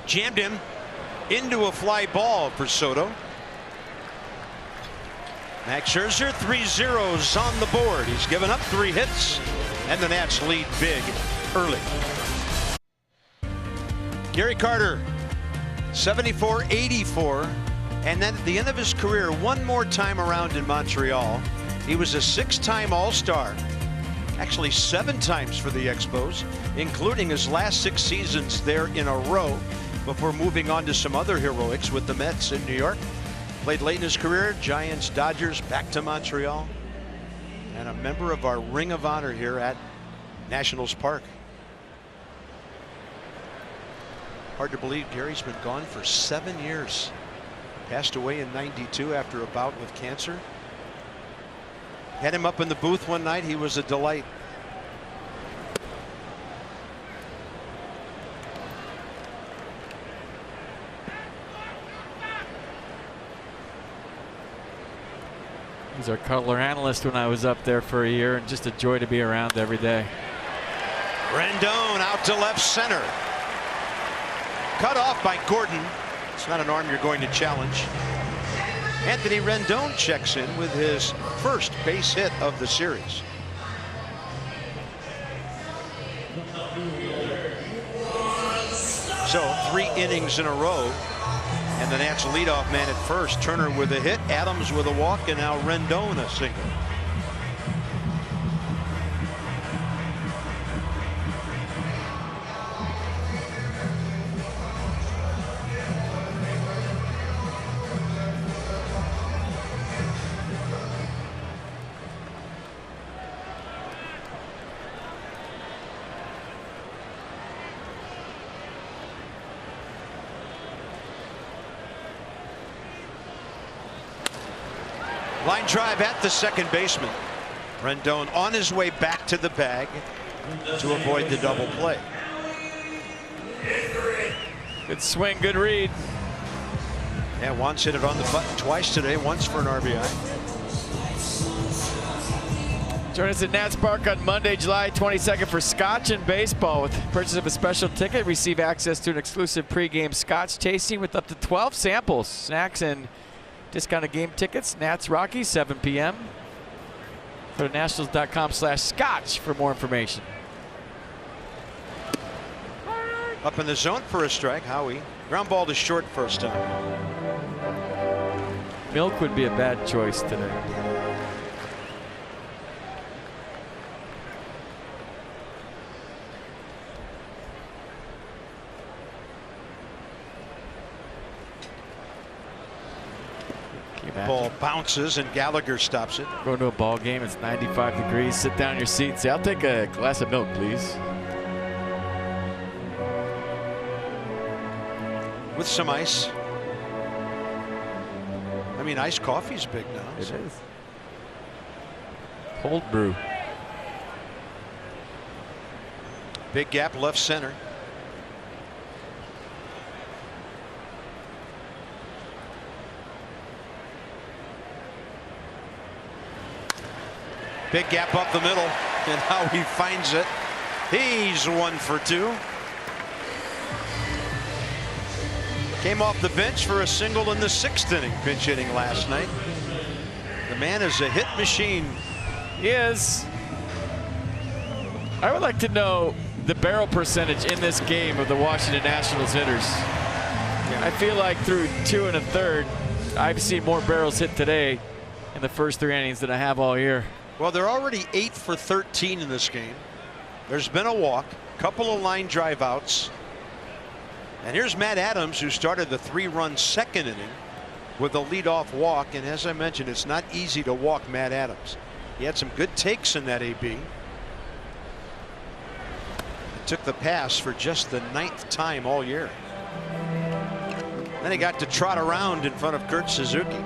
Jammed him into a fly ball for Soto. Max Scherzer, 3 zeros on the board. He's given up 3 hits, and the Nats lead big early. Gary Carter, 74-84, and then at the end of his career, one more time around in Montreal. He was a 6-time All-Star. Actually 7 times for the Expos, including his last 6 seasons there in a row, before moving on to some other heroics with the Mets in New York. Played late in his career, Giants, Dodgers, back to Montreal, and a member of our Ring of Honor here at Nationals Park. Hard to believe Gary's been gone for 7 years. Passed away in '92 after a bout with cancer. Had him up in the booth one night. He was a delight. He's our color analyst when I was up there for a year, and just a joy to be around every day. Rendon out to left center. Cut off by Gordon. It's not an arm you're going to challenge. Anthony Rendon checks in with his first base hit of the series. So 3 innings in a row. And the Nats leadoff man at first. Turner with a hit, Adams with a walk, and now Rendon a single. Line drive at the second baseman. Rendon on his way back to the bag to avoid the double play. Good swing, good read. Yeah, Juan's hit it on the button twice today, once for an RBI. Join us at Nats Park on Monday, July 22nd for Scotch and Baseball. With purchase of a special ticket, receive access to an exclusive pregame Scotch tasting with up to 12 samples, snacks, and discounted game tickets. Nats Rockies, 7 p.m. Go to nationals.com/scotch for more information. Up in the zone for a strike. Howie. Ground ball to short first time. Milk would be a bad choice today. Ball bounces and Gallagher stops it. Going to a ball game, it's 95 degrees. Sit down in your seat and say, "I'll take a glass of milk, please." with some ice. I mean, iced coffee's big now. It is. Cold brew. Big gap left center. Big gap up the middle, and how he finds it. He's 1 for 2. Came off the bench for a single in the 6th inning, pinch hitting last night. The man is a hit machine. He is. I would like to know the barrel percentage in this game of the Washington Nationals hitters. Yeah. I feel like through 2 1/3, I've seen more barrels hit today in the first 3 innings than I have all year. Well, they're already 8 for 13 in this game. There's been a walk, couple of line drive outs. And here's Matt Adams, who started the 3-run 2nd inning with a leadoff walk. And as I mentioned, it's not easy to walk Matt Adams. He had some good takes in that AB. He took the pass for just the 9th time all year. Then he got to trot around in front of Kurt Suzuki.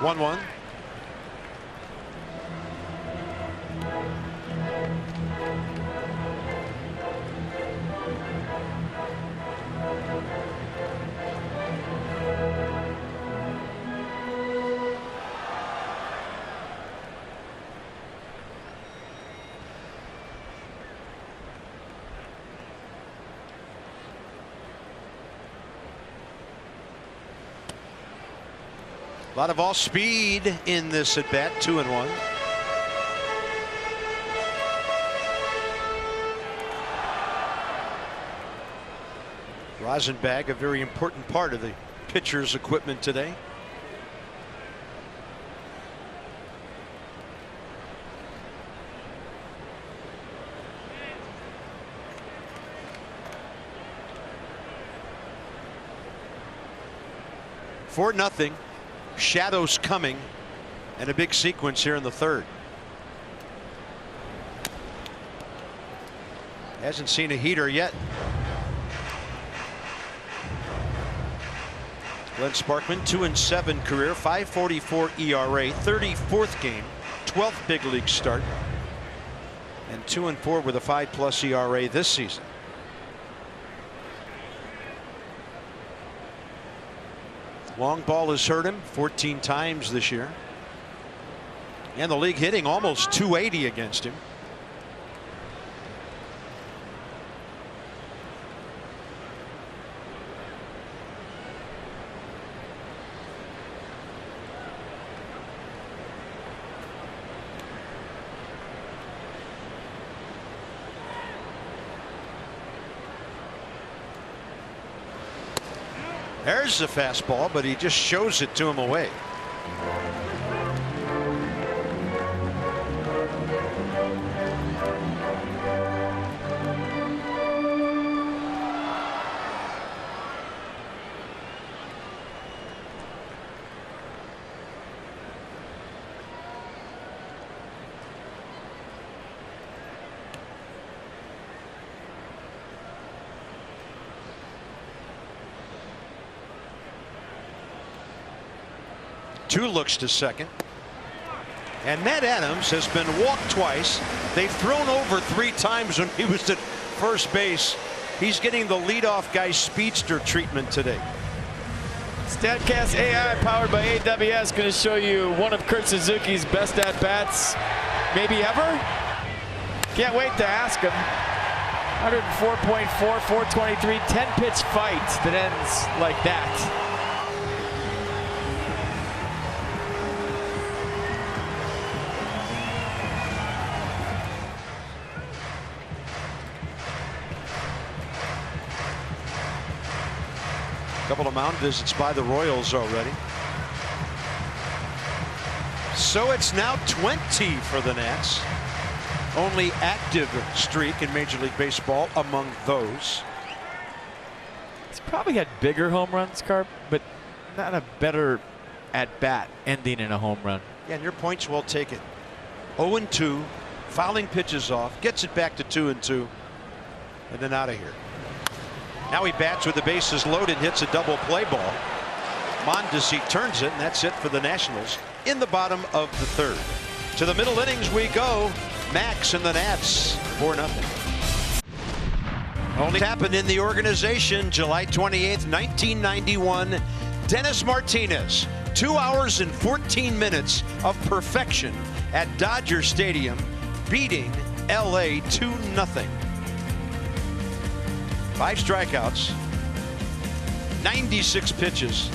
One. A lot of all speed in this at bat. 2-1. Rosin bag, a very important part of the pitcher's equipment today. For nothing. Shadows coming, and a big sequence here in the 3rd. Hasn't seen a heater yet. Glenn Sparkman, 2-7 career, 5.44 ERA, 34th game, 12th big league start, and 2-4 with a 5+ ERA this season. Long ball has hurt him 14 times this year. And the league hitting almost 280 against him. There's the fastball, but he just shows it to him away. Two looks to second. And Matt Adams has been walked twice. They've thrown over 3 times when he was at first base. He's getting the leadoff guy speedster treatment today. StatCast AI powered by AWS going to show you one of Kurt Suzuki's best at-bats maybe ever. Can't wait to ask him. 104.4, 423, 10-pitch fight that ends like that. Couple of mound visits by the Royals already. So it's now 20 for the Nats. Only active streak in Major League Baseball among those. He's probably had bigger home runs, Carp, but not a better at-bat ending in a home run. Yeah, and your point's well taken. 0-2, fouling pitches off, gets it back to 2-2, and then out of here. Now he bats with the bases loaded, hits a double play ball. Mondesi turns it, and that's it for the Nationals in the bottom of the third. To the middle innings we go. Max and the Nats 4-0. Only happened in the organization July 28th, 1991. Dennis Martinez, 2 hours and 14 minutes of perfection at Dodger Stadium, beating LA 2-0. 5 strikeouts, 96 pitches.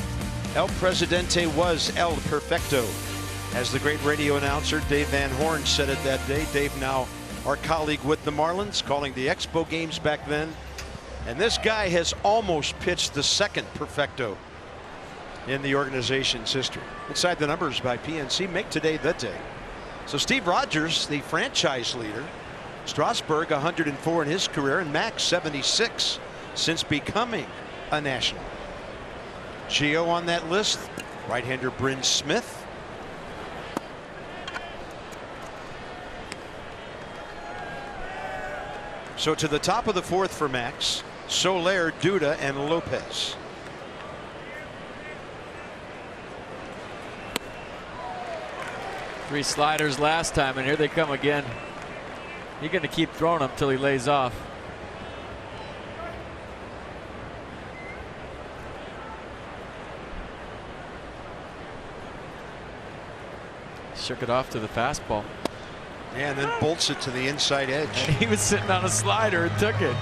El Presidente was El Perfecto. As the great radio announcer Dave Van Horn said it that day. Dave, now our colleague with the Marlins, calling the Expo games back then. And this guy has almost pitched the second perfecto in the organization's history. Inside the Numbers by PNC make today the day. So Steve Rogers, the franchise leader. Strasburg 104 in his career, and Max 76 since becoming a National. Gio on that list. Right-hander Bryn Smith. So to the top of the fourth for Max, Soler, Duda, and Lopez. Three sliders last time, and here they come again. You're going to keep throwing them till he lays off. Shook it off to the fastball. And then bolts it to the inside edge. And he was sitting on a slider and took it.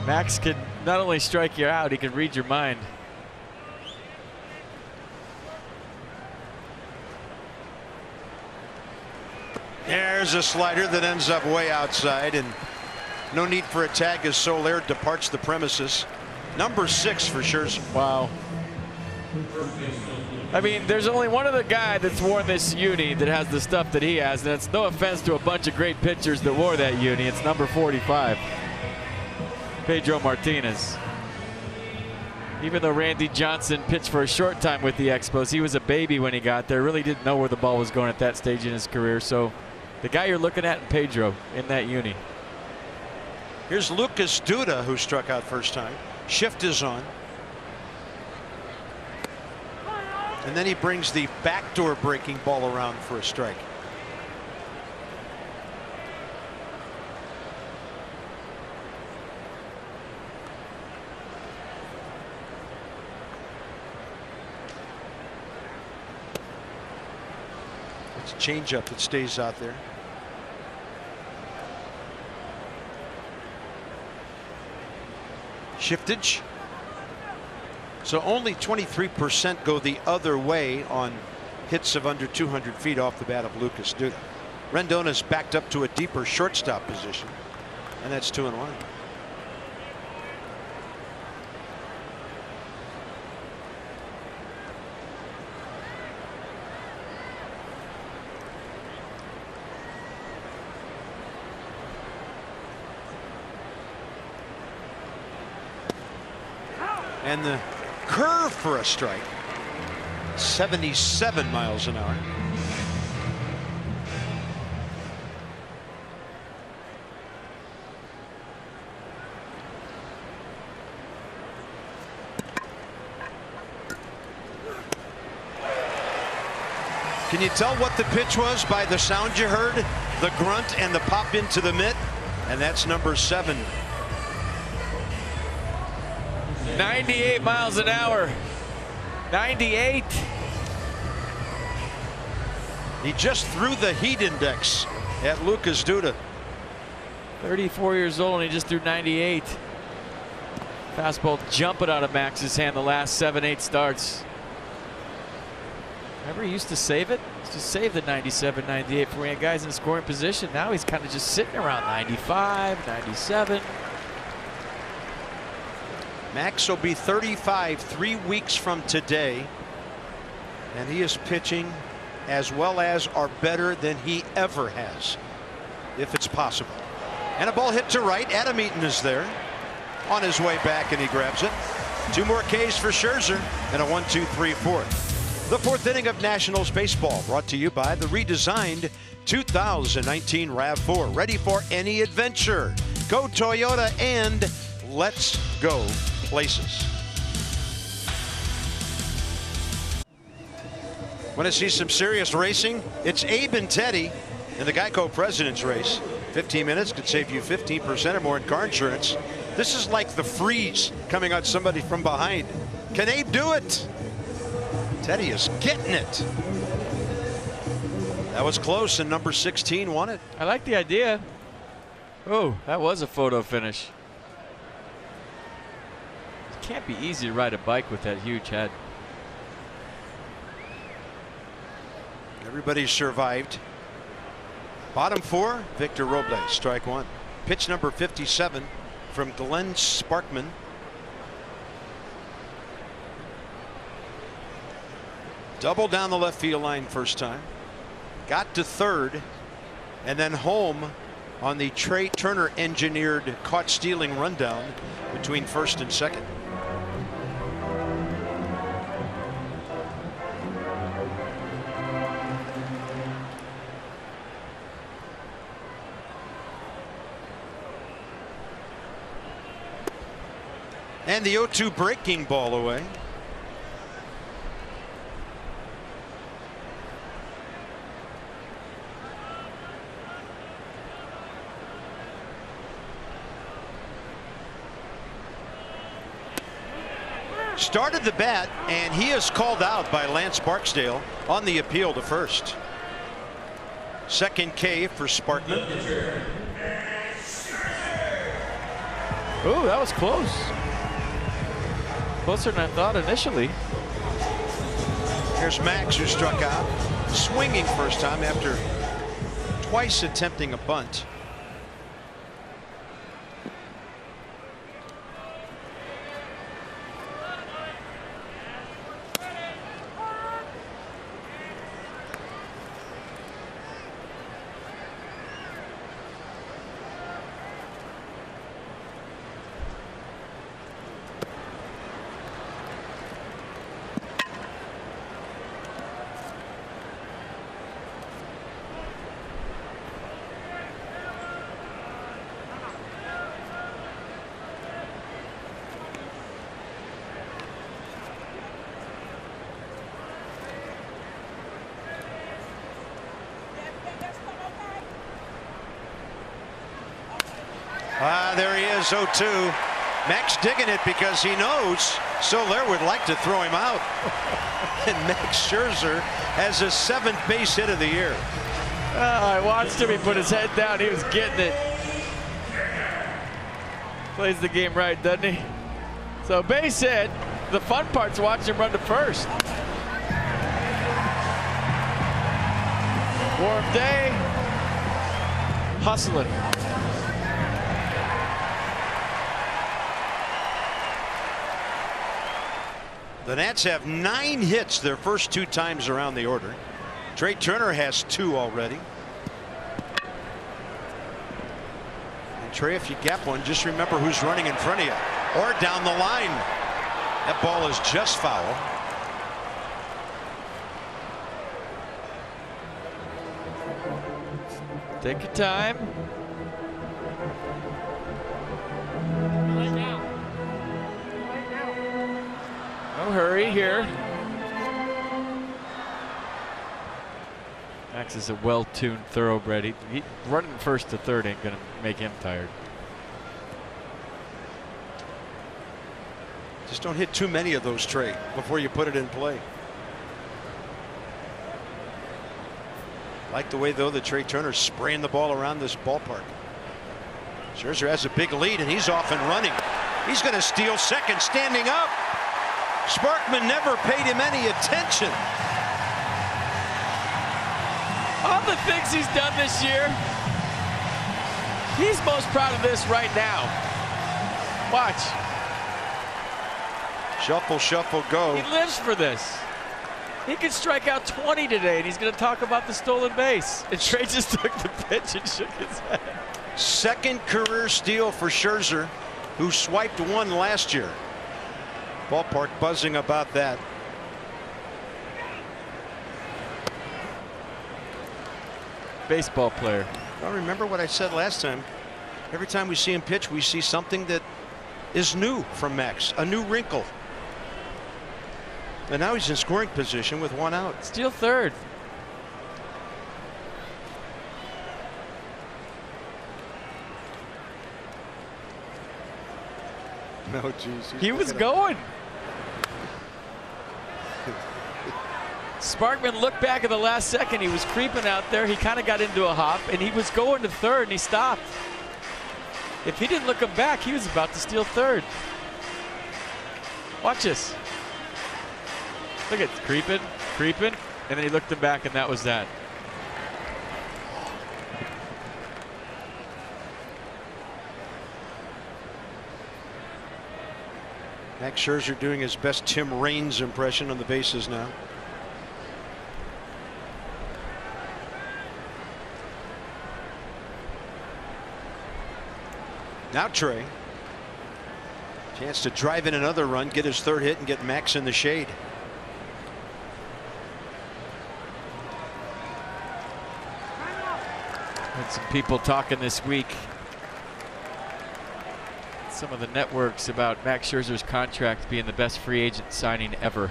Max can not only strike you out, he can read your mind. There's a slider that ends up way outside, and no need for a tag as Soler departs the premises. Number 6 for Scherzer. Wow. I mean, there's only one other guy that's worn this uni that has the stuff that he has, and it's no offense to a bunch of great pitchers that wore that uni. It's number 45, Pedro Martinez. Even though Randy Johnson pitched for a short time with the Expos, he was a baby when he got there, really didn't know where the ball was going at that stage in his career. So the guy you're looking at in Pedro in that uni. Here's Lucas Duda, who struck out first time. Shift is on. And then he brings the backdoor breaking ball around for a strike. It's a changeup that stays out there. Shiftage. So only 23% go the other way on hits of under 200 feet off the bat of Lucas Duda. Rendon's backed up to a deeper shortstop position, and that's 2-1. And the curve for a strike. 77 miles an hour. Can you tell what the pitch was by the sound you heard? The grunt and the pop into the mitt? And that's number 7. 98 miles an hour. 98. He just threw the heat index at Lucas Duda. 34 years old, and he just threw 98. Fastball jumping out of Max's hand the last 7-8 starts. Remember, he used to save it? He used to save the 97, 98 for when he had guys in scoring position. Now he's kind of just sitting around 95, 97. Max will be 35 3 weeks from today. And he is pitching as well as or better than he ever has, if it's possible. And a ball hit to right. Adam Eaton is there on his way back, and he grabs it. 2 more Ks for Scherzer and a 1-2-3-4. The 4th inning of Nationals baseball, brought to you by the redesigned 2019 RAV4. Ready for any adventure. Go Toyota and let's go places. Want to see some serious racing? It's Abe and Teddy in the Geico President's Race. 15 minutes could save you 15% or more in car insurance. This is like the freeze coming on somebody from behind. Can Abe do it? Teddy is getting it. That was close, and number 16 won it. I like the idea. Oh, that was a photo finish. It can't be easy to ride a bike with that huge head. Everybody survived. Bottom 4, Victor Robles, strike 1. Pitch number 57 from Glenn Sparkman. Double down the left field line first time. Got to third, and then home on the Trey Turner engineered caught stealing rundown between first and second. And the 0-2 breaking ball away. Started the bat, and he is called out by Lance Barksdale on the appeal to first. Second K for Sparkman. Oh, that was close. Closer than I thought initially. Here's Max, who struck out, swinging first time after twice attempting a bunt. There he is, 0-2. Max digging it because he knows Soler would like to throw him out. And Max Scherzer has his 7th base hit of the year. I watched him. He put his head down. He was getting it. Plays the game right, doesn't he? So base hit. The fun part's watching him run to first. Warm day. Hustling. The Nats have 9 hits their first 2 times around the order. Trey Turner has 2 already. And Trey, if you gap one, just remember who's running in front of you or down the line. That ball is just foul. Take your time. No hurry here. Max is a well-tuned thoroughbred. He running first to third ain't gonna make him tired. Just don't hit too many of those, Trey, before you put it in play. Like the way, though, that Trey Turner's spraying the ball around this ballpark. Scherzer has a big lead, and he's off and running. He's going to steal second, standing up. Sparkman never paid him any attention. All the things he's done this year, he's most proud of this right now. Watch. Shuffle, shuffle, go. He lives for this. He could strike out 20 today, and he's going to talk about the stolen base. And Trey just took the pitch and shook his head. Second career steal for Scherzer, who swiped one last year. Ballpark buzzing about that. Baseball player. Well, remember what I said last time. Every time we see him pitch, we see something that is new from Max, a new wrinkle. And now he's in scoring position with one out. Steal third. No, geez. He was going. Sparkman looked back at the last second. He was creeping out there. He kind of got into a hop, and he was going to third, and he stopped. If he didn't look him back, he was about to steal third. Watch this. Look at creeping, creeping, and then he looked him back, and that was that. Max Scherzer doing his best Tim Raines impression on the bases now. Now Trey. Chance to drive in another run, get his third hit, and get Max in the shade. Had some people talking this week, some of the networks, about Max Scherzer's contract being the best free agent signing ever.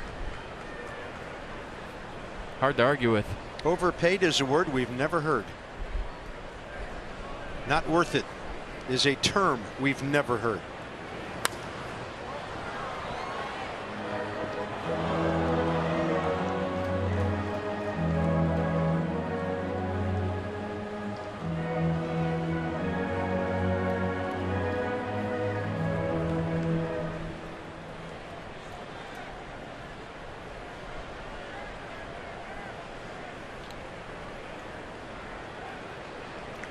Hard to argue with. Overpaid is a word we've never heard. Not worth it is a term we've never heard.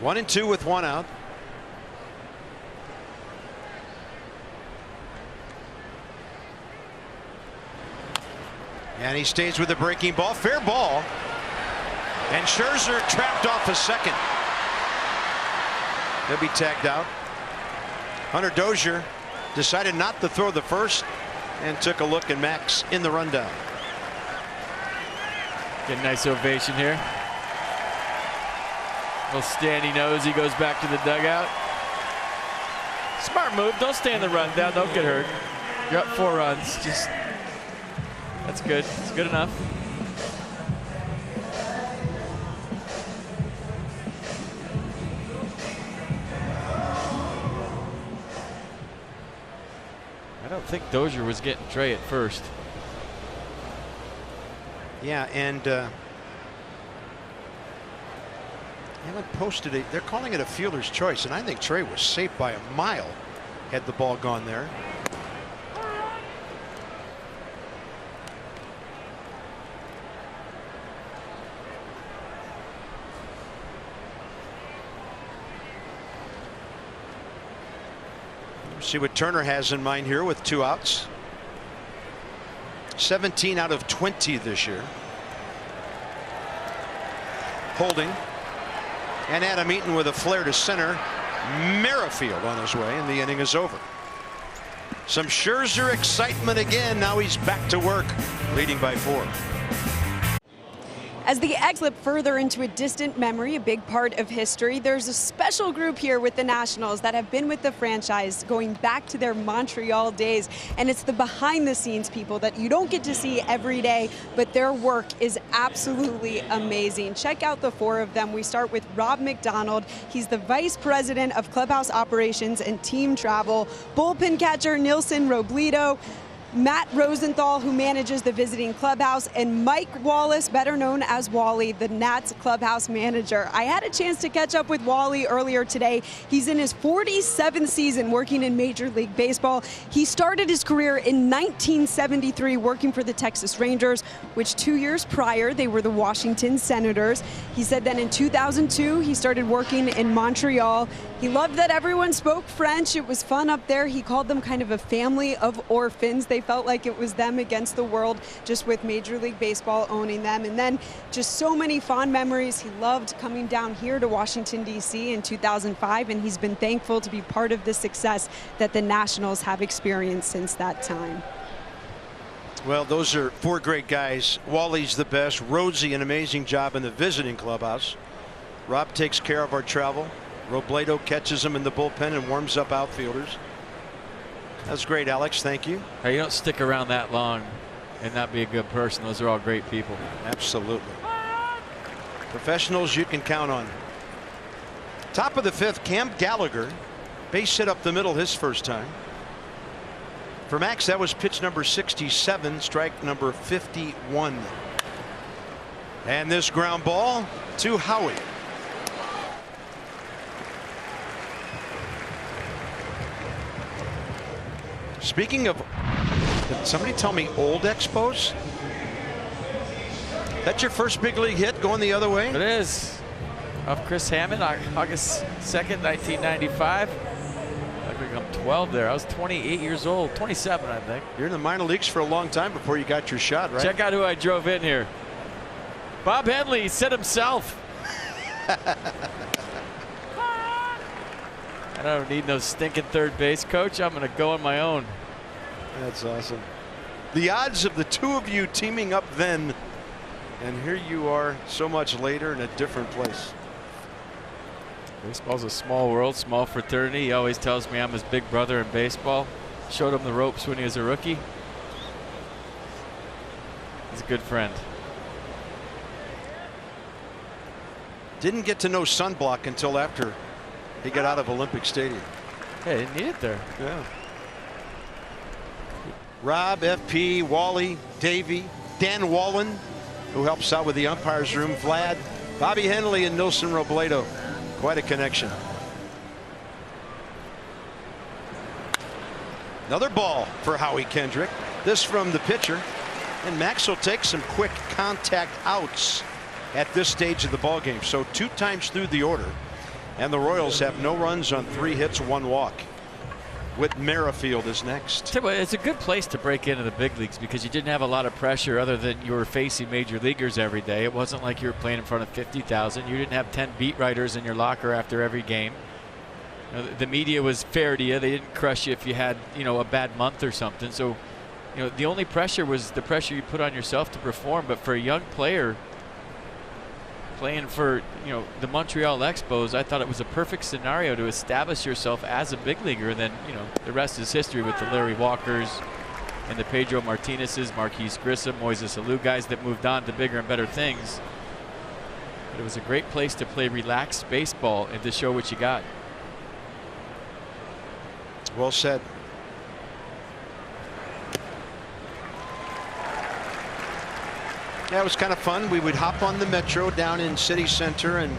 One and two with one out. And he stays with the breaking ball. Fair ball. And Scherzer trapped off a second. He'll be tagged out. Hunter Dozier decided not to throw the first and took a look at Max in the rundown. Get a nice ovation here. Little standing nose. He goes back to the dugout. Smart move. Don't stay in the rundown. Don't get hurt. You're up 4 runs. Just. That's good. It's good enough. I don't think Dozier was getting Trey at first. Yeah, and haven't posted it. They're calling it a fielder's choice, and I think Trey was safe by a mile had the ball gone there. See what Turner has in mind here with 2 outs. 17 out of 20 this year. Holding. And Adam Eaton with a flare to center. Merrifield on his way, and the inning is over. Some Scherzer excitement again. Now he's back to work, leading by 4. As the X slip further into a distant memory, a big part of history, there's a special group here with the Nationals that have been with the franchise going back to their Montreal days. And it's the behind-the-scenes people that you don't get to see every day, but their work is absolutely amazing. Check out the 4 of them. We start with Rob McDonald. He's the Vice President of Clubhouse Operations and Team Travel. Bullpen catcher Nilson Robledo. Matt Rosenthal, who manages the visiting clubhouse, and Mike Wallace, better known as Wally, the Nats clubhouse manager. I had a chance to catch up with Wally earlier today. He's in his 47th season working in Major League Baseball. He started his career in 1973 working for the Texas Rangers, which 2 years prior, they were the Washington Senators. He said then in 2002, he started working in Montreal. He loved that everyone spoke French. It was fun up there. He called them kind of a family of orphans. They They felt like it was them against the world, just with Major League Baseball owning them. And then just so many fond memories. He loved coming down here to Washington, D.C. in 2005, and he's been thankful to be part of the success that the Nationals have experienced since that time. Well, those are 4 great guys. Wally's the best. Rhodesy, an amazing job in the visiting clubhouse. Rob takes care of our travel. Robledo catches him in the bullpen and warms up outfielders. That's great, Alex. Thank you. Hey, you don't stick around that long and not be a good person. Those are all great people. Absolutely. Professionals you can count on. Top of the 5th, Cam Gallagher. Base hit up the middle his first time. For Max, that was pitch number 67, strike number 51. And this ground ball to Howie. Speaking of, did somebody tell me old Expos? That's your first big league hit going the other way? It is. Off Chris Hammond, August 2nd, 1995. I think I'm 12 there. I was 28 years old, 27, I think. You're in the minor leagues for a long time before you got your shot, right? Check out who I drove in here. Bob Henley said himself. I don't need no stinking third base coach. I'm going to go on my own. That's awesome. The odds of the 2 of you teaming up then, and here you are so much later in a different place. Baseball's a small world, small fraternity. He always tells me I'm his big brother in baseball. Showed him the ropes when he was a rookie. He's a good friend. Didn't get to know sunblock until after he got out of Olympic Stadium. Hey, didn't need it there. Yeah. Rob, FP, Wally, Davey, Dan Wallen, who helps out with the umpires room, Vlad, Bobby Henley, and Nilson Robledo. Quite a connection. Another ball for Howie Kendrick. This from the pitcher. And Max will take some quick contact outs at this stage of the ball game. So 2 times through the order. And the Royals have no runs on 3 hits, 1 walk. Whit Merrifield is next. It's a good place to break into the big leagues because you didn't have a lot of pressure other than you were facing major leaguers every day. It wasn't like you were playing in front of 50,000. You didn't have 10 beat writers in your locker after every game. You know, the media was fair to you. They didn't crush you if you had, a bad month or something. So, the only pressure was the pressure you put on yourself to perform. But for a young player playing for, the Montreal Expos, I thought it was a perfect scenario to establish yourself as a big leaguer. And then, the rest is history with the Larry Walkers and the Pedro Martinez's, Marquise Grissom, Moises Alou, guys that moved on to bigger and better things. But it was a great place to play relaxed baseball and to show what you got. Well said. Yeah, it was kind of fun. We would hop on the Metro down in City Center, and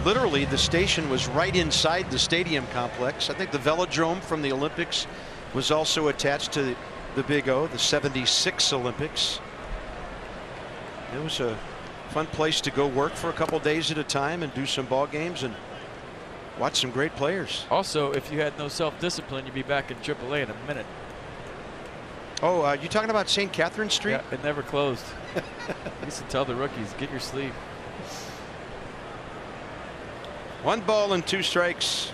literally the station was right inside the stadium complex. I think the Velodrome from the Olympics was also attached to the Big O, the '76 Olympics. It was a fun place to go work for a couple days at a time and do some ball games and watch some great players. Also, if you had no self-discipline, you'd be back in AAA in a minute. Oh, you talking about St. Catherine Street? Yeah, it never closed. I used to tell the rookies, get your sleep. 1 ball and 2 strikes.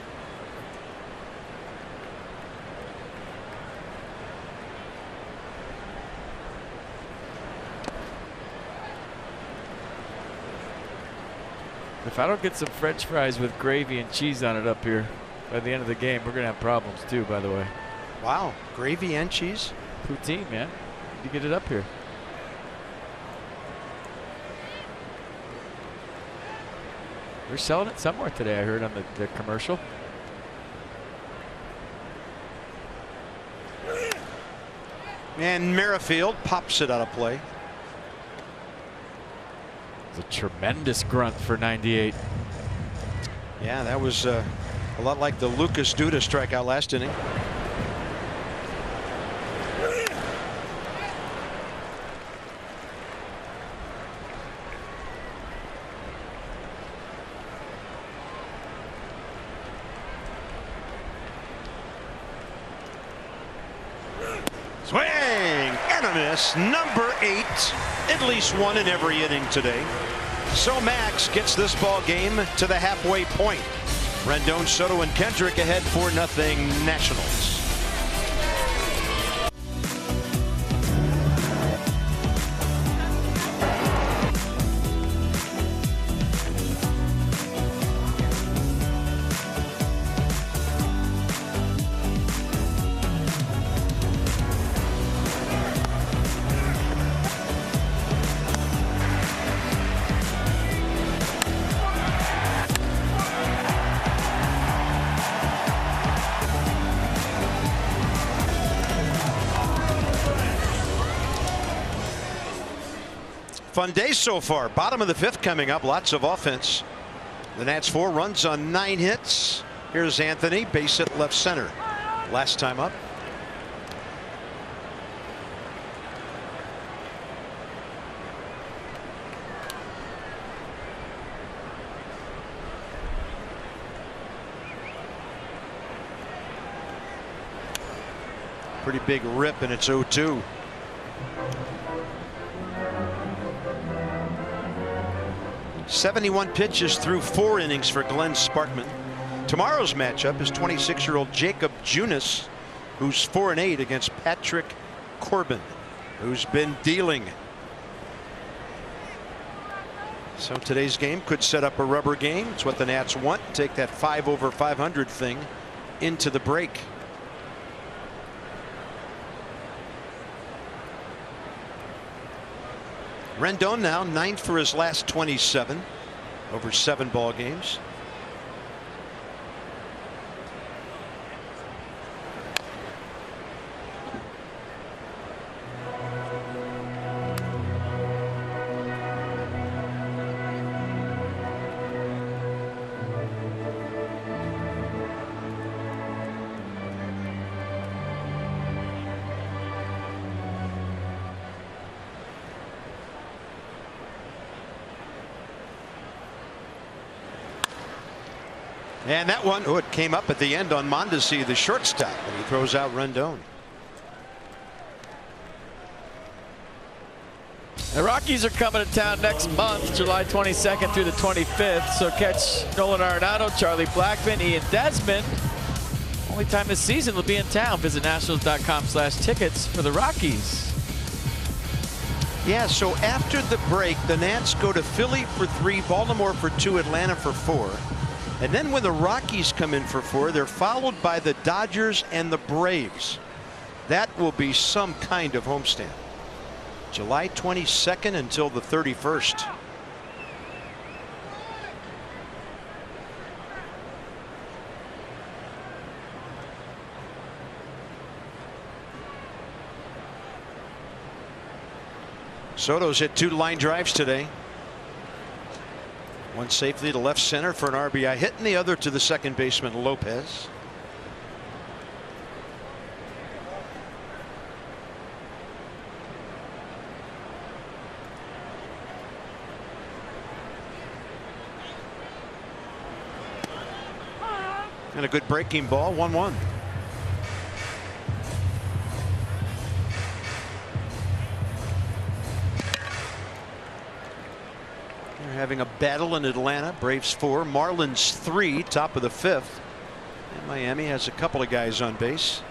If I don't get some French fries with gravy and cheese on it up here by the end of the game, we're going to have problems too, by the way. Wow, gravy and cheese? Poutine, man. You get it up here. They're selling it somewhere today, I heard on the commercial. And Merrifield pops it out of play. It's a tremendous grunt for 98. Yeah, that was a lot like the Lucas Duda strikeout last inning. Swing and a miss. Number 8. At least one in every inning today. So Max gets this ball game to the halfway point. Rendon, Soto, and Kendrick ahead 4-0 Nationals. Fun day so far. Bottom of the 5th coming up. Lots of offense. The Nats 4 runs on 9 hits. Here's Anthony, base hit left center. Last time up. Pretty big rip, and it's 0-2. .71 pitches through 4 innings for Glenn Sparkman. Tomorrow's matchup is 26-year-old Jacob Junis, who's 4-8 against Patrick Corbin, who's been dealing. So today's game could set up a rubber game. It's what the Nats want. Take that 5 over 500 thing into the break. Rendon now 9th for his last 27 over 7 ball games. And that one, oh, it came up at the end on Mondesi, the shortstop, and he throws out Rendon. The Rockies are coming to town next month, July 22nd through the 25th. So catch Nolan Arenado, Charlie Blackmon, Ian Desmond. Only time this season they'll be in town. Visit Nationals.com/tickets for the Rockies. Yeah, so after the break, the Nats go to Philly for 3, Baltimore for 2, Atlanta for 4. And then when the Rockies come in for 4, they're followed by the Dodgers and the Braves. That will be some kind of homestand. July 22nd until the 31st. Soto's hit 2 line drives today. One safely to left center for an RBI hit, and the other to the second baseman Lopez. And a good breaking ball, 1-1. Having a battle in Atlanta. Braves 4, Marlins 3, top of the 5th. And Miami has a couple of guys on base.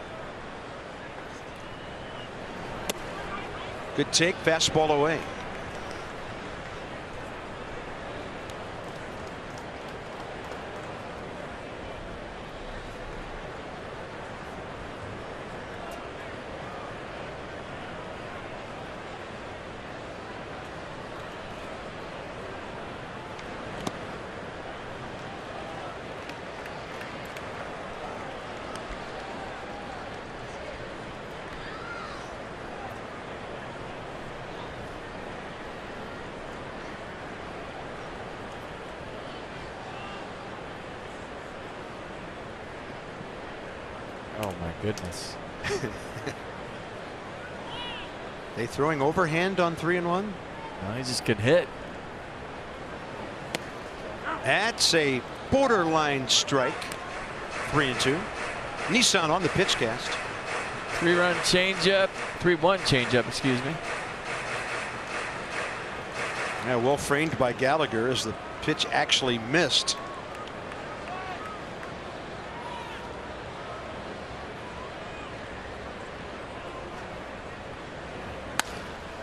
Good take, fastball away. Oh my goodness. They throwing overhand on 3-1? No, he just get hit. That's a borderline strike. 3-2. Nissan on the pitch cast. 3-run changeup, 3-1 changeup, excuse me. Yeah, well framed by Gallagher as the pitch actually missed.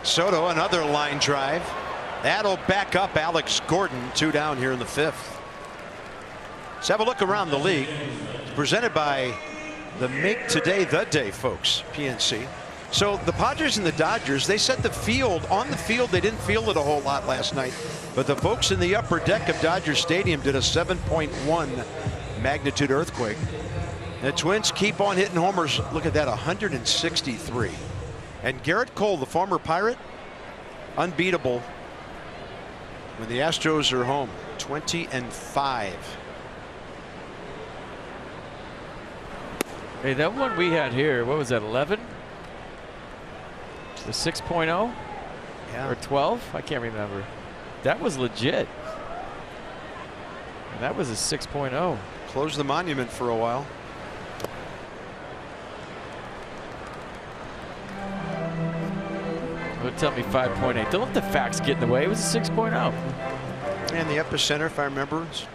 Soto, another line drive. That'll back up Alex Gordon. 2 down here in the 5th. Let's have a look around the league. It's presented by the Make Today the Day folks, PNC. So the Padres and the Dodgers, they set the field. On the field, they didn't feel it a whole lot last night. But the folks in the upper deck of Dodger Stadium did a 7.1 magnitude earthquake. The Twins keep on hitting homers. Look at that, 163. And Garrett Cole, the former Pirate, unbeatable when the Astros are home. 20-5. Hey, that one we had here, what was that, 11? The 6.0? Yeah. Or 12? I can't remember. That was legit. And that was a 6.0. Closed the monument for a while. Don't tell me 5.8. Don't let the facts get in the way. It was a 6.0. And the epicenter, if I remember, it's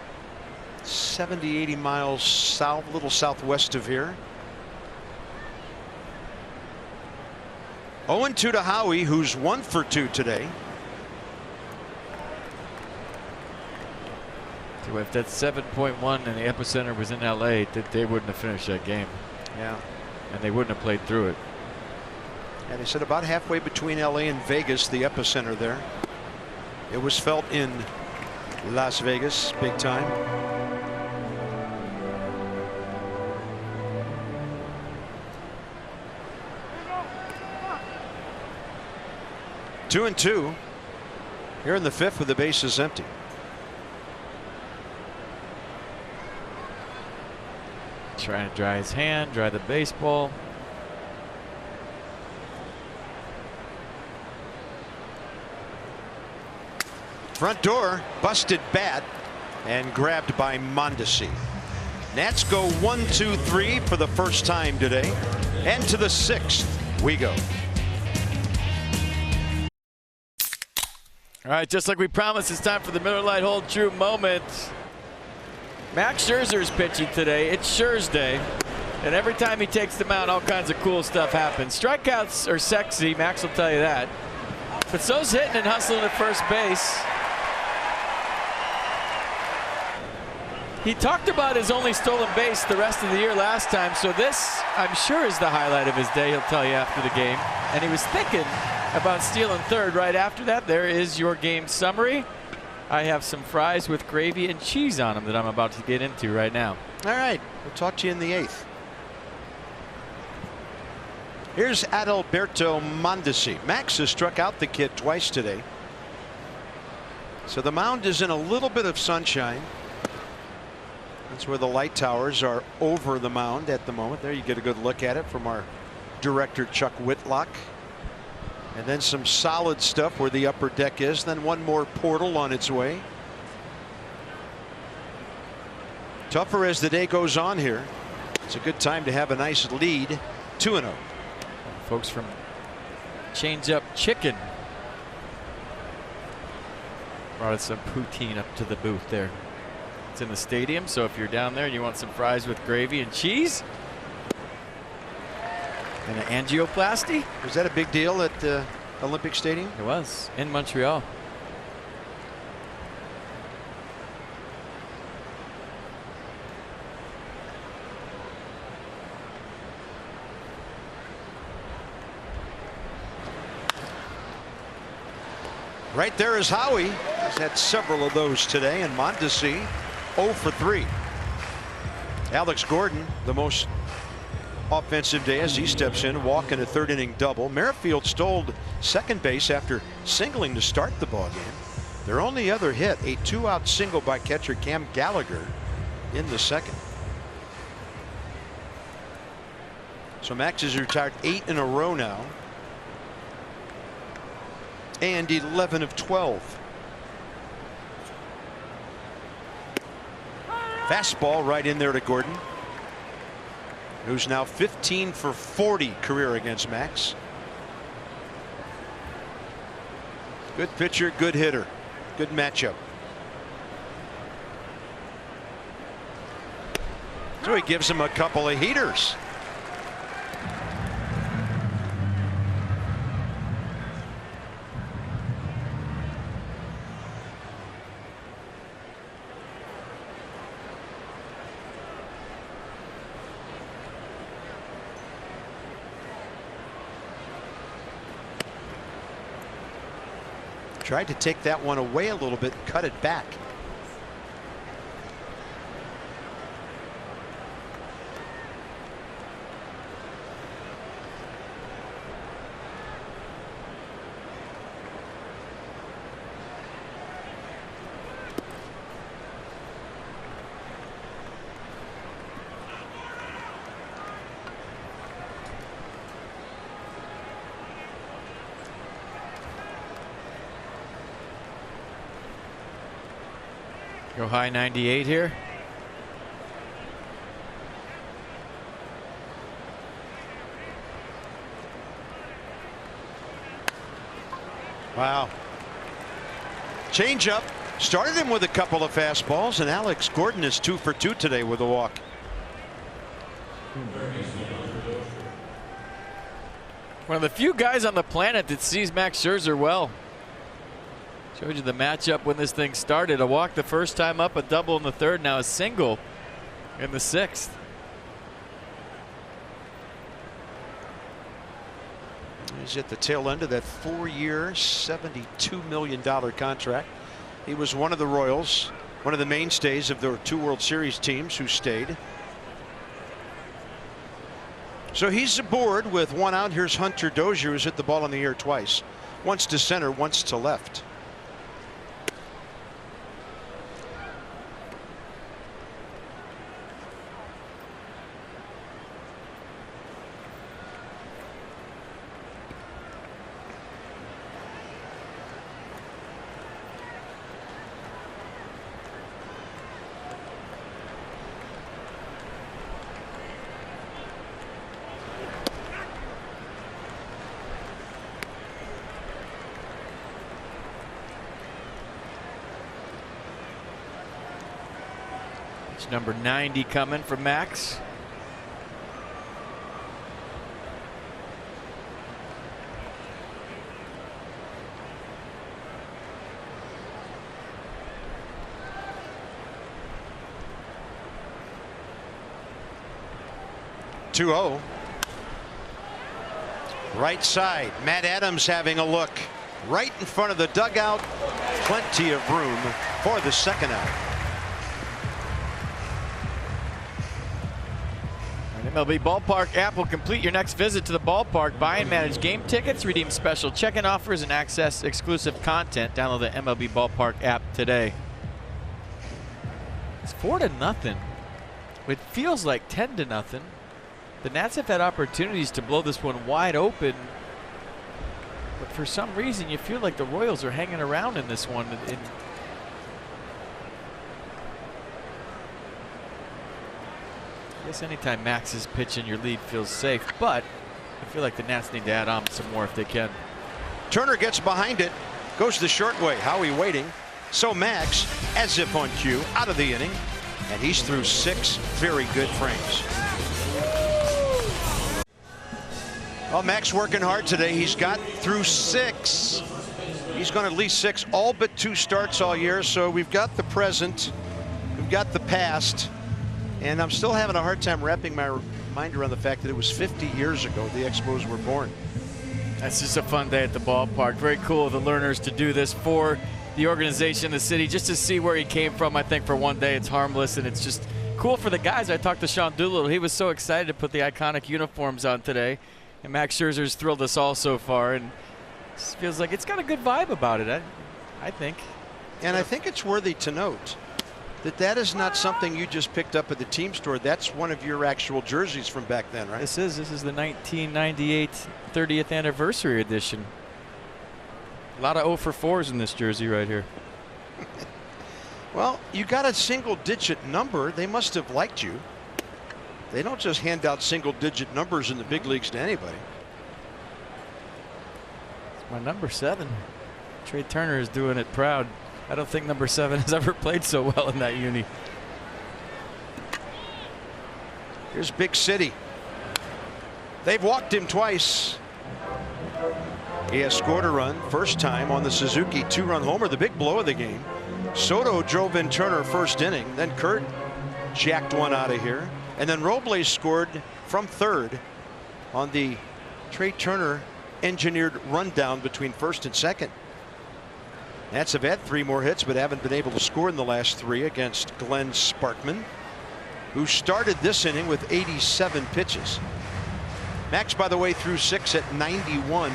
70, 80 miles south, a little southwest of here. 0-2 to Howie, who's 1 for 2 today. So if that 7.1 and the epicenter was in LA, they wouldn't have finished that game. Yeah. And they wouldn't have played through it. And they said about halfway between LA and Vegas, the epicenter there. It was felt in Las Vegas big time. Two and 2 here in the 5th with the bases empty. Trying to dry his hand, dry the baseball. Front door, busted bat, and grabbed by Mondesi. Nats go 1-2-3 for the first time today, and to the 6th we go. All right, just like we promised, it's time for the Miller Lite Hold True moment. Max Scherzer is pitching today. It's Scherz Day. And every time he takes the mound, all kinds of cool stuff happens. Strikeouts are sexy, Max will tell you that. But so's hitting and hustling at first base. He talked about his only stolen base the rest of the year last time, so this, I'm sure, is the highlight of his day, he'll tell you after the game. And he was thinking about stealing third right after that. There is your game summary. I have some fries with gravy and cheese on them that I'm about to get into right now. All right, we'll talk to you in the 8th. Here's Adalberto Mondesi. Max has struck out the kid twice today. So the mound is in a little bit of sunshine. That's where the light towers are over the mound at the moment. There you get a good look at it from our director Chuck Whitlock. And then some solid stuff where the upper deck is. Then one more portal on its way. Tougher as the day goes on here. It's a good time to have a nice lead. 2-0. Folks from Change Up Chicken brought us some poutine up to the booth there. It's in the stadium, so if you're down there and you want some fries with gravy and cheese and an angioplasty. Was that a big deal at the Olympic Stadium? It was in Montreal. Right there is Howie. He's had several of those today, and Mondesi 0 for 3. Alex Gordon, the most offensive day as he steps in, walk in a 3rd inning double. Merrifield stole second base after singling to start the ball game. Their only other hit, a 2-out single by catcher Cam Gallagher in the 2nd. So Max has retired 8 in a row now. And 11 of 12. Fastball right in there to Gordon. who's now 15 for 40 career against Max. Good pitcher, good hitter, good matchup. So he gives him a couple of heaters. Tried to take that one away a little bit, cut it back. Go high 98 here. Wow. Change up. Started him with a couple of fastballs, and Alex Gordon is 2 for 2 today with a walk. One of the few guys on the planet that sees Max Scherzer well. Showed you the matchup when this thing started. A walk the first time up, a double in the third, now a single in the sixth. He's at the tail end of that 4-year, $72 million contract. He was one of the Royals, one of the mainstays of the 2 World Series teams who stayed. So he's aboard with 1 out. Here's Hunter Dozier, who's hit the ball in the air twice. Once to center, once to left. Number 90 coming from Max. (2-0). Right side. Matt Adams having a look. Right in front of the dugout. Plenty of room for the second out. MLB Ballpark app will complete your next visit to the ballpark. Buy and manage game tickets, redeem special check-in offers, and access exclusive content. Download the MLB Ballpark app today. It's 4-0. It feels like 10-0. The Nats have had opportunities to blow this one wide open, but for some reason you feel like the Royals are hanging around in this one. I guess anytime Max is pitching, your lead feels safe, but I feel like the Nats need to add on some more if they can. Turner gets behind it, goes the short way. Howie waiting. So Max, as if on cue, out of the inning, and he's through 6 very good frames. Well, Max working hard today. He's got through 6. He's gone at least 6, all but 2 starts all year. So we've got the present, we've got the past. And I'm still having a hard time wrapping my mind around the fact that it was 50 years ago the Expos were born. That's just a fun day at the ballpark. Very cool of the learners to do this for the organization, the city, just to see where he came from. I think for one day it's harmless, and it's just cool for the guys. I talked to Sean Doolittle. He was so excited to put the iconic uniforms on today. And Max Scherzer's thrilled us all so far. And it feels like it's got a good vibe about it, I think. And I think it's worthy to note that is not something you just picked up at the team store. That's one of your actual jerseys from back then, right? This is the 1998 30th anniversary edition. A lot of 0 for 4s in this jersey right here. Well, you got a single-digit number. They must have liked you. They don't just hand out single-digit numbers in the big leagues to anybody. It's my number 7. Trey Turner is doing it proud. I don't think number 7 has ever played so well in that uni. Here's Big City. They've walked him twice. He has scored a run, first time on the Suzuki 2-run homer, the big blow of the game. Soto drove in Turner first inning. Then Kurt jacked one out of here. And then Robles scored from third on the Trey Turner engineered rundown between first and second. Nats have had 3 more hits, but haven't been able to score in the last 3 against Glenn Sparkman, who started this inning with 87 pitches. Max, by the way, threw 6 at 91,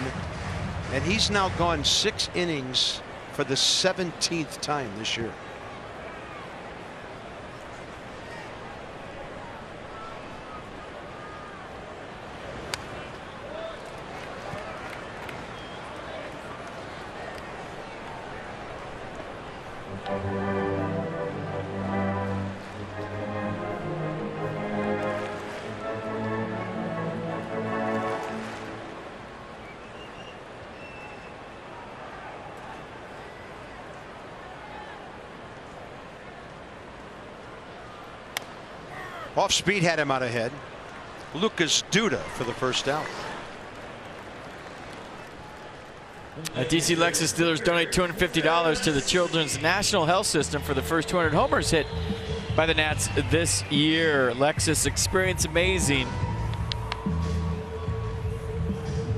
and he's now gone 6 innings for the 17th time this year. Off speed had him out ahead. Lucas Duda for the first out. DC Lexus dealers donate $250 to the Children's National Health System for the first 200 homers hit by the Nats this year. Lexus, experience amazing.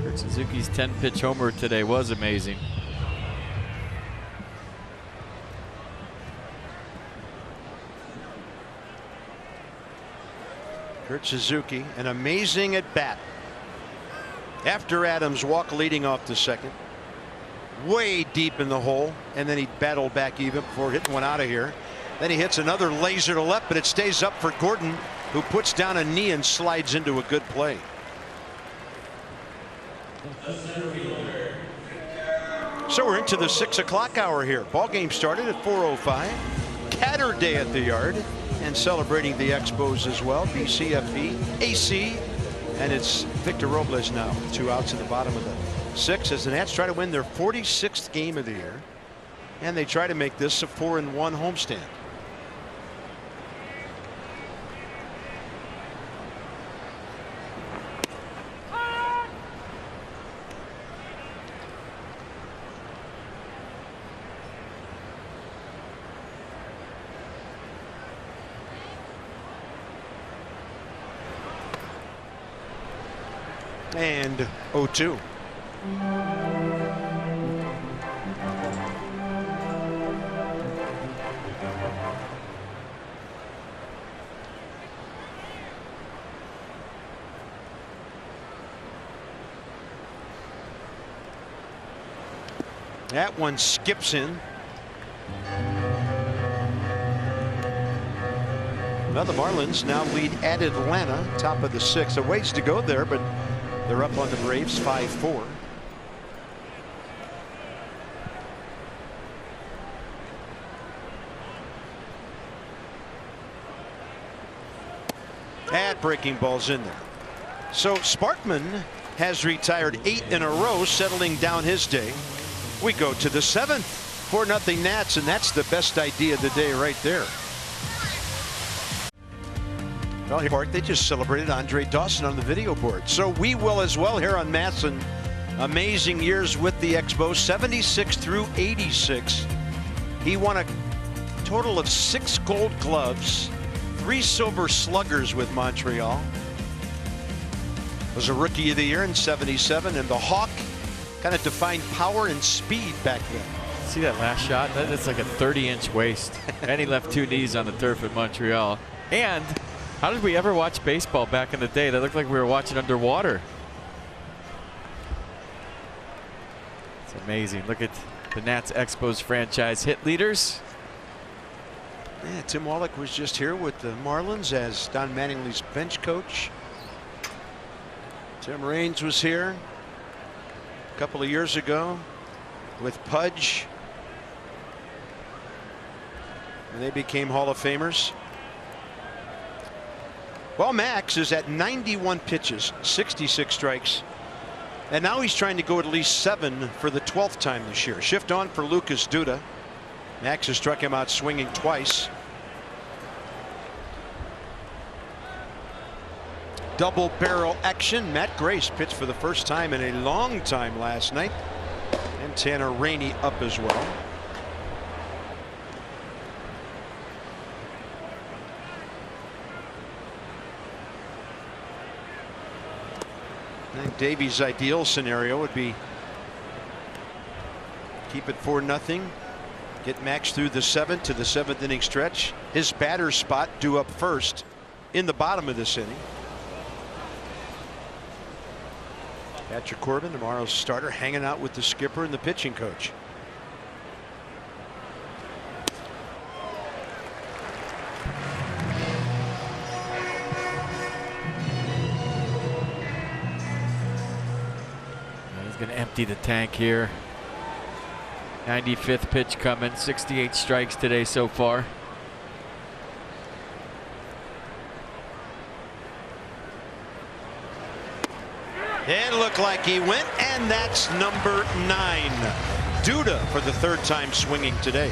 Kurt Suzuki's 10-pitch homer today was amazing. Kurt Suzuki, an amazing at bat. After Adams walk leading off the second, way deep in the hole, and then he battled back even before hitting one out of here. Then he hits another laser to left, but it stays up for Gordon, who puts down a knee and slides into a good play. So we're into the 6 o'clock hour here. Ball game started at 4:05. Catter Day at the Yard, and celebrating the Expos as well. BCFP, AC, and it's Victor Robles now. 2 outs at the bottom of the 6 as the Nats try to win their 46th game of the year, and they try to make this a 4-1 homestand. And 0-2. That one skips in. Now the Marlins now lead at Atlanta, top of the 6th. A ways to go there, but they're up on the Braves 5-4. At breaking balls in there. So Sparkman has retired 8 in a row, settling down his day. We go to the 7th. 4-0 Nats, and that's the best idea of the day right there. Well, here they just celebrated Andre Dawson on the video board. So we will as well here on MASN. Amazing years with the Expos, 76 through 86. He won a total of 6 gold gloves, 3 silver sluggers with Montreal. Was a rookie of the year in 77, and the Hawk kind of defined power and speed back then. See that last shot? That's like a 30-inch waist. And he left 2 knees on the turf at Montreal. And how did we ever watch baseball back in the day? That looked like we were watching underwater. It's amazing. Look at the Nats Expos franchise hit leaders. Yeah, Tim Wallach was just here with the Marlins as Don Mattingly's bench coach. Tim Raines was here a couple of years ago with Pudge, and they became Hall of Famers. Well, Max is at 91 pitches, 66 strikes. And now he's trying to go at least 7 for the 12th time this year. Shift on for Lucas Duda. Max has struck him out swinging twice. Double barrel action. Matt Grace pitched for the first time in a long time last night. And Tanner Rainey up as well. I think Davies' ideal scenario would be keep it 4-0. Get Max through the 7th to the 7th inning stretch. His batter's spot due up first in the bottom of this inning. Patrick Corbin, tomorrow's starter, hanging out with the skipper and the pitching coach. He's going to empty the tank here. 95th pitch coming. 68 strikes today so far. It looked like he went, and that's number 9. Duda for the 3rd time swinging today.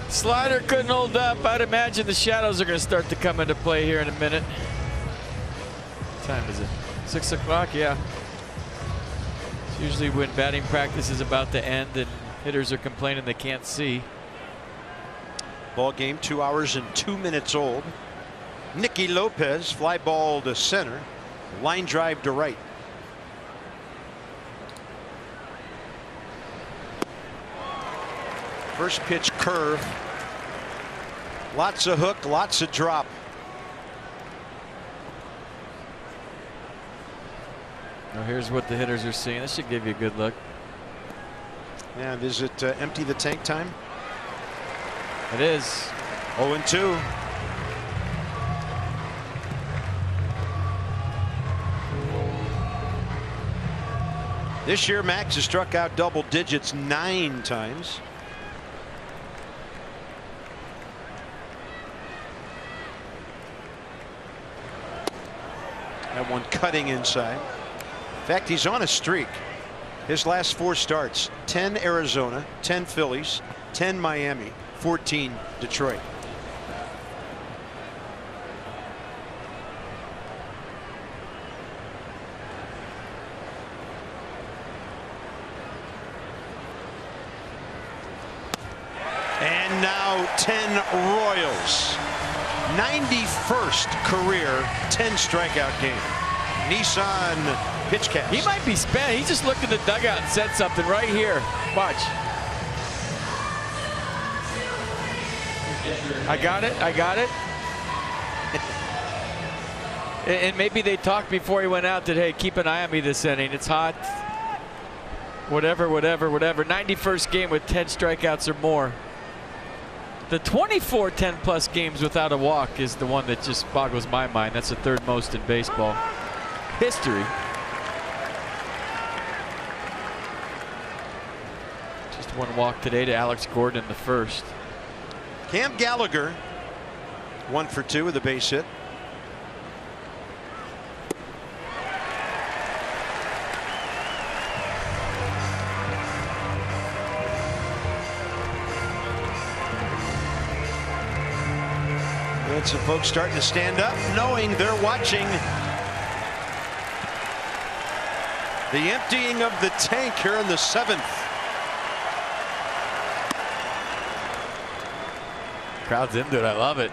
Slider couldn't hold up. I'd imagine the shadows are going to start to come into play here in a minute. What time is it? 6 o'clock? Yeah. It's usually when batting practice is about to end and hitters are complaining they can't see. Ball game 2 hours and 2 minutes old. Nicky Lopez, fly ball to center, line drive to right. First pitch curve. Lots of hook, lots of drop. Now here's what the hitters are seeing. This should give you a good look. And is it empty the tank time? It is. 0-2. This year, Max has struck out double digits 9 times. That one cutting inside. In fact, he's on a streak. His last 4 starts: 10 Arizona, 10 Phillies, 10 Miami, 14 Detroit. And now 10 Royals. 91st career 10 strikeout game. Nissan pitch cast. He might be spent. He just looked in the dugout and said something right here. Watch. I got it. I got it. And maybe they talked before he went out that, hey, keep an eye on me this inning. It's hot. Whatever, whatever, whatever. 91st game with 10 strikeouts or more. The 24 10-plus games without a walk is the one that just boggles my mind. That's the 3rd most in baseball history. Just 1 walk today to Alex Gordon, the 1st. Cam Gallagher 1 for 2 with a base hit. And some folks starting to stand up, knowing they're watching the emptying of the tank here in the 7th. Crowd's into it. I love it.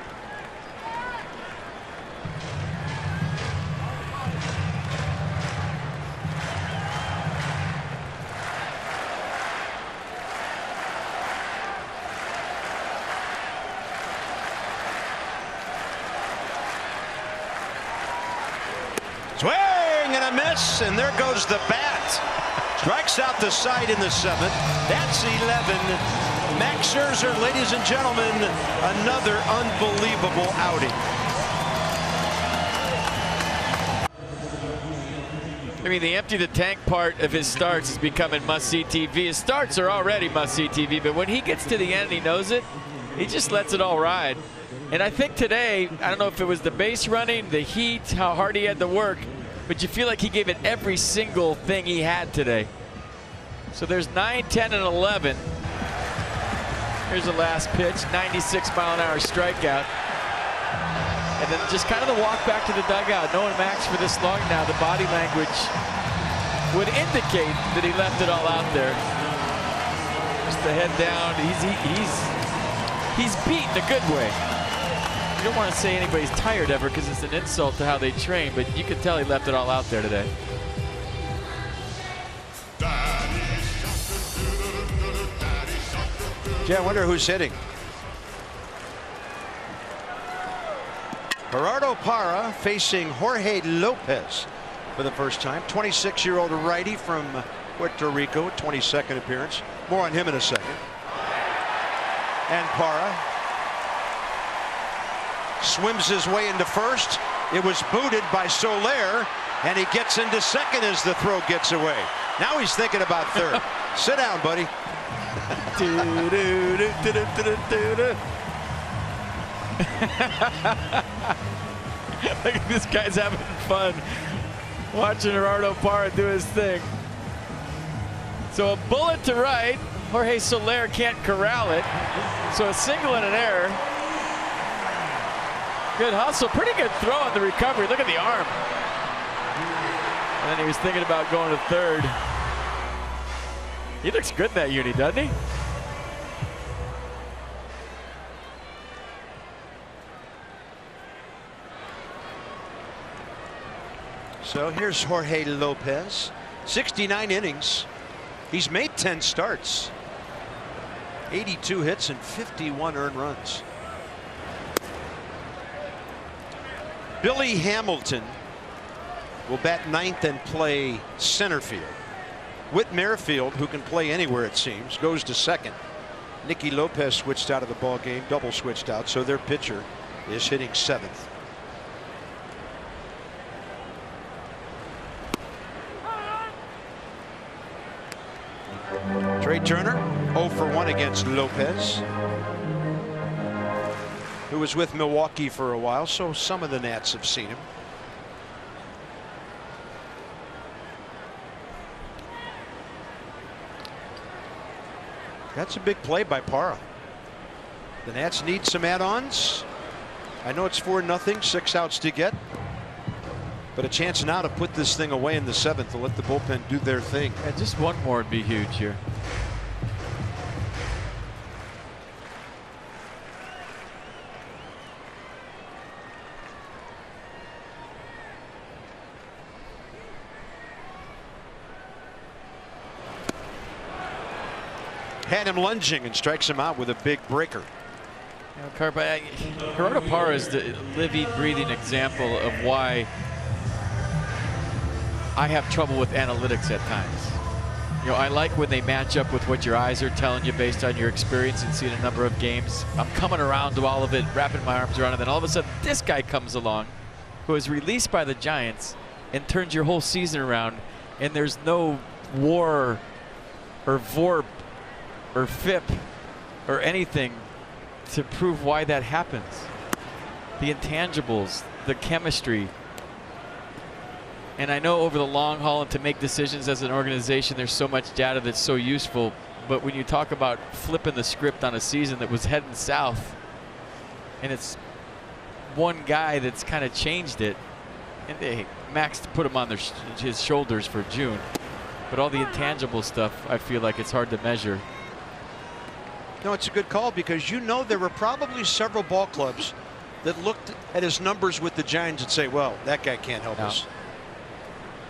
Swing and a miss, and there goes the bat. Strikes out the side in the 7th. That's 11. Max Scherzer, ladies and gentlemen, another unbelievable outing. I mean, the empty the tank part of his starts is becoming must-see TV. His starts are already must-see TV, but when he gets to the end, he knows it. He just lets it all ride. And I think today, I don't know if it was the base running, the heat, how hard he had to work, but you feel like he gave it every single thing he had today. So there's 9, 10, and 11. Here's the last pitch, 96-mile-an-hour strikeout. And then just kind of the walk back to the dugout. Knowing Max for this long now, the body language would indicate that he left it all out there. Just the head down. He's beaten a good way. You don't want to say anybody's tired ever because it's an insult to how they train, but you can tell he left it all out there today. Yeah, I wonder who's hitting. Gerardo Parra facing Jorge Lopez for the first time. 26-year-old righty from Puerto Rico, 22nd appearance. More on him in a second. And Parra swims his way into first. It was booted by Soler, and he gets into second as the throw gets away. Now he's thinking about third. Sit down, buddy. Look at this guy's having fun watching Gerardo Parra do his thing. So a bullet to right. Jorge Soler can't corral it. So a single and an error. Good hustle. Pretty good throw on the recovery. Look at the arm. And then he was thinking about going to third. He looks good in that uni, doesn't he? So here's Jorge Lopez. 69 innings. He's made 10 starts. 82 hits and 51 earned runs. Billy Hamilton will bat ninth and play center field. Whit Merrifield, who can play anywhere it seems, goes to second. Nicky Lopez switched out of the ball game, double switched out, so their pitcher is hitting seventh. Trey Turner 0 for 1 against Lopez, who was with Milwaukee for a while, so some of the Nats have seen him. That's a big play by Parra. The Nats need some add-ons. I know it's 4-0, 6 outs to get, but a chance now to put this thing away in the seventh to let the bullpen do their thing. Yeah, just one more would be huge here. Had him lunging and strikes him out with a big breaker. You know, Carpa, Gerardo Parra is the living, breathing example of why I have trouble with analytics at times. You know, I like when they match up with what your eyes are telling you based on your experience and seeing a number of games. I'm coming around to all of it, wrapping my arms around it, and then all of a sudden this guy comes along who is released by the Giants and turns your whole season around, and there's no WAR or VORP or FIP or anything to prove why that happens. The intangibles, the chemistry. And I know over the long haul and to make decisions as an organization, there's so much data that's so useful. But when you talk about flipping the script on a season that was heading south, and it's one guy that's kind of changed it, and they, Max put him on his shoulders for June. But all the intangible stuff, I feel like it's hard to measure. No, it's a good call because you know there were probably several ball clubs that looked at his numbers with the Giants and say, well, that guy can't help us.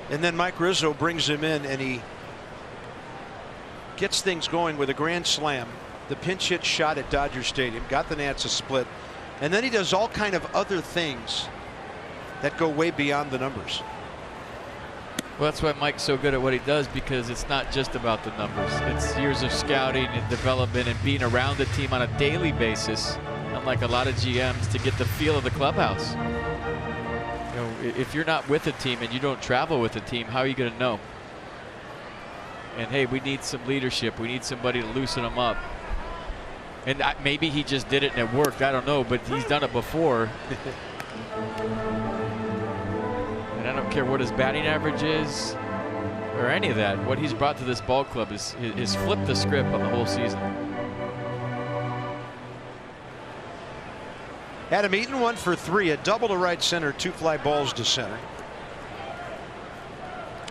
And then Mike Rizzo brings him in and he gets things going with a grand slam. The pinch hit shot at Dodger Stadium, got the Nats a split. And then he does all kind of other things that go way beyond the numbers. Well, that's why Mike's so good at what he does, because it's not just about the numbers. It's years of scouting and development and being around the team on a daily basis, unlike a lot of GMs, to get the feel of the clubhouse. You know, if you're not with a team and you don't travel with a team, how are you going to know? And hey, we need some leadership. We need somebody to loosen them up. And maybe he just did it and it worked. I don't know, but he's done it before. And I don't care what his batting average is or any of that. What he's brought to this ball club is flipped the script on the whole season. Adam Eaton 1 for 3, a double to right center, 2 fly balls to center.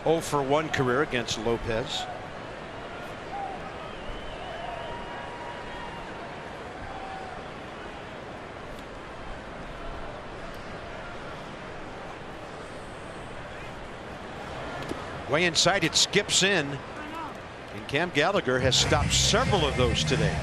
0 for 1 career against Lopez. Way inside, it skips in, and Cam Gallagher has stopped several of those today.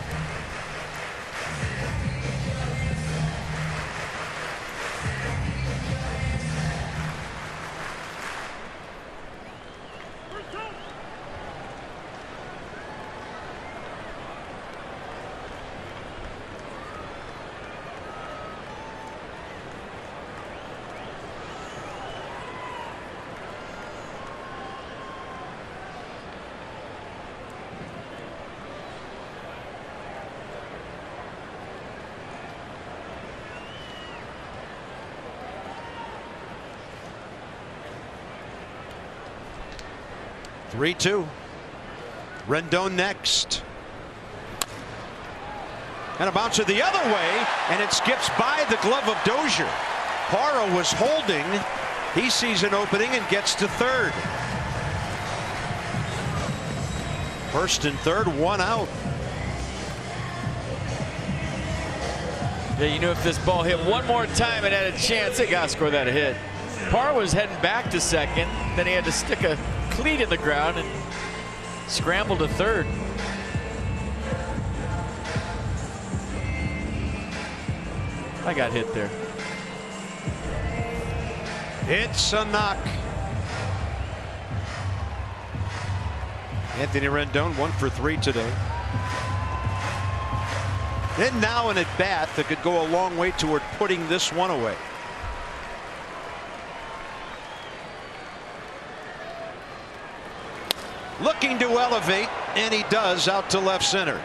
Three-2. Rendon next. And a bouncer the other way, and it skips by the glove of Dozier. Parra was holding. He sees an opening and gets to third. First and third, 1 out. Yeah, you know, if this ball hit one more time and had a chance, it got to score that hit. Parra was heading back to second, then he had to stick a cleat in the ground and scramble to third. I got hit there. It's a knock. Anthony Rendon 1 for 3 today. And now an at bat that could go a long way toward putting this one away. Looking to elevate, and he does, out to left center.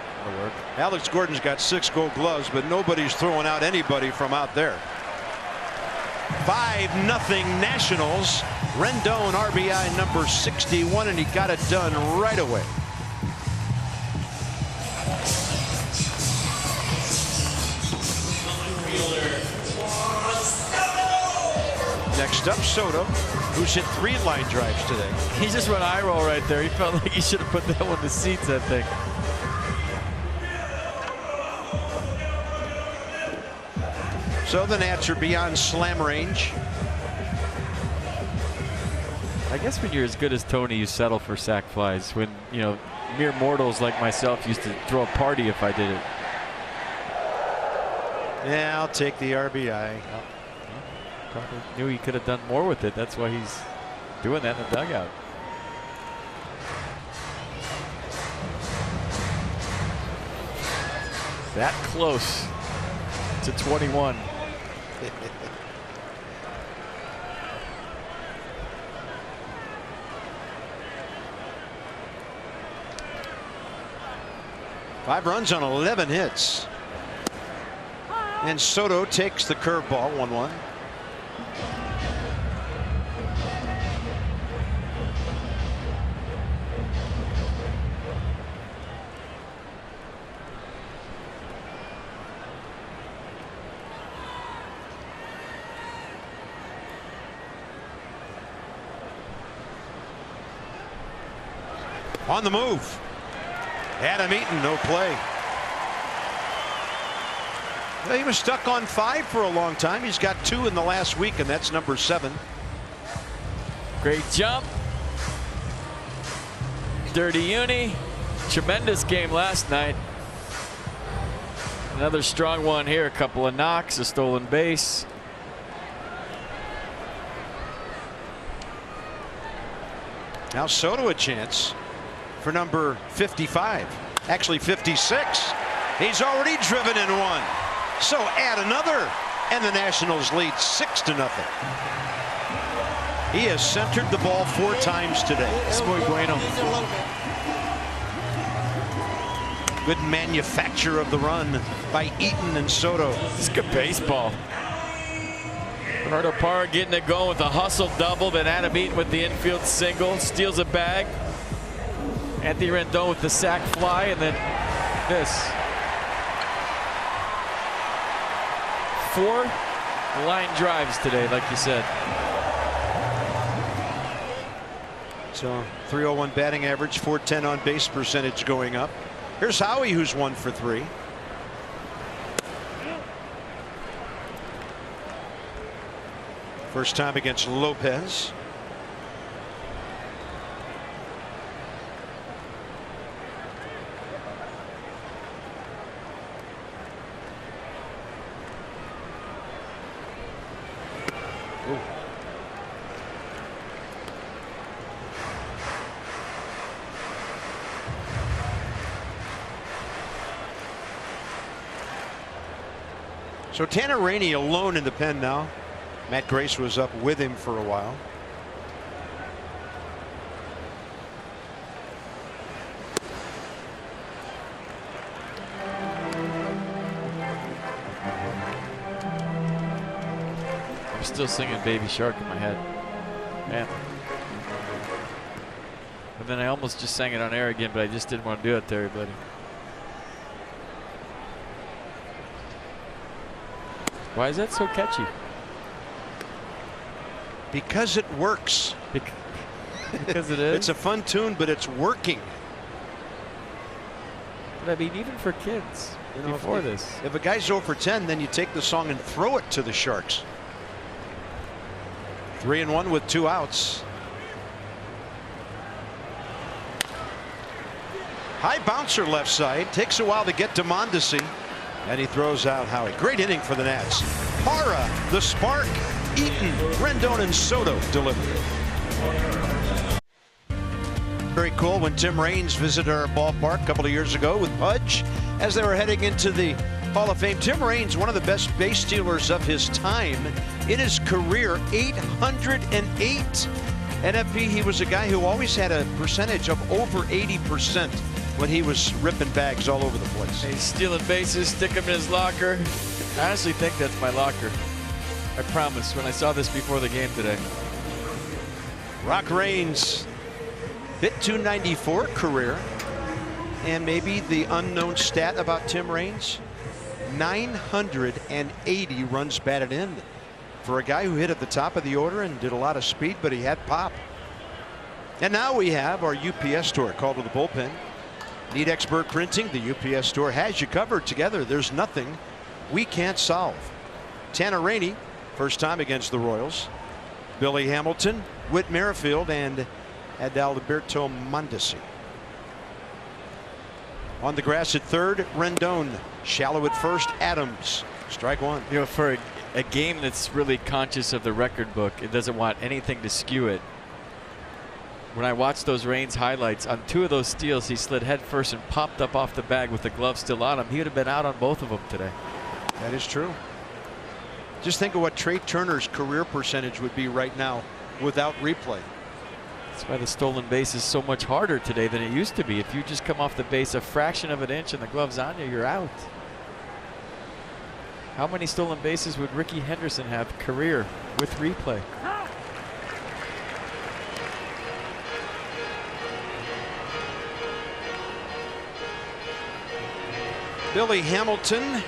Alex Gordon's got 6 gold gloves, but nobody's throwing out anybody from out there. 5-0 Nationals. Rendon RBI number 61, and he got it done right away. Next up, Soto, who's hit 3 line drives today. He just went eye roll right there. He felt like he should have put that one to seats, I think. So the Nats are beyond slam range. I guess when you're as good as Tony, you settle for sac flies. When, you know, mere mortals like myself used to throw a party if I did it. Yeah, I'll take the RBI. Probably knew he could have done more with it. That's why he's doing that in the dugout. That close to 21. Five runs on 11 hits. And Soto takes the curveball, 1-1. On the move. Adam Eaton, no play. Well, he was stuck on 5 for a long time. He's got 2 in the last week, and that's number 7. Great jump. Dirty uni. Tremendous game last night. Another strong one here. A couple of knocks, a stolen base. Now Soto a chance for number 55, actually 56. He's already driven in 1. So add another, and the Nationals lead 6-0. He has centered the ball 4 times today. Es muy bueno. Good manufacture of the run by Eaton and Soto. It's good baseball. Bernardo Parra getting it going with a hustle double, then Adam Eaton with the infield single, steals a bag. Anthony Rendon with the sac fly, and then this. 4 line drives today, like you said. So 301 batting average, 410 on base percentage going up. Here's Howie, who's 1 for 3. First time against Lopez. Ooh. So Tanner Rainey alone in the pen now. Matt Grace was up with him for a while. I'm still singing Baby Shark in my head. Man. And then I almost just sang it on air again, but I just didn't want to do it to everybody. Why is that so catchy? Because it works. Because it is? It's a fun tune, but it's working. But I mean, even for kids, you know, before this. If a guy's 0 for 10, then you take the song and throw it to the Sharks. 3-1 with 2 outs. High bouncer left side. Takes a while to get to Mondesi. And he throws out Howie. Great inning for the Nats. Parra, the spark. Eaton, Rendon, and Soto delivered. Very cool when Tim Raines visited our ballpark a couple of years ago with Pudge as they were heading into the Hall of Fame. Tim Raines, one of the best base stealers of his time in his career, 808 NFP. He was a guy who always had a percentage of over 80% when he was ripping bags all over the place. He's stealing bases, stick them in his locker. I honestly think that's my locker. I promise, when I saw this before the game today. Rock Raines hit 294 career. And maybe the unknown stat about Tim Raines, 980 runs batted in. For a guy who hit at the top of the order and did a lot of speed, but he had pop. And now we have our UPS store called to the bullpen. Need expert printing? The UPS store has you covered. Together, there's nothing we can't solve. Tanner Rainey, first time against the Royals. Billy Hamilton, Whit Merrifield, and Adalberto Mondesi. On the grass at third, Rendon. Shallow at first, Adams. Strike one. You know, for a game that's really conscious of the record book, it doesn't want anything to skew it. When I watched those Raines highlights, on 2 of those steals, he slid head first and popped up off the bag with the glove still on him. He would have been out on both of them today. That is true. Just think of what Trey Turner's career percentage would be right now without replay. That's why the stolen base is so much harder today than it used to be. If you just come off the base a fraction of an inch and the glove's on you, you're out. How many stolen bases would Ricky Henderson have career with replay? Billy Hamilton,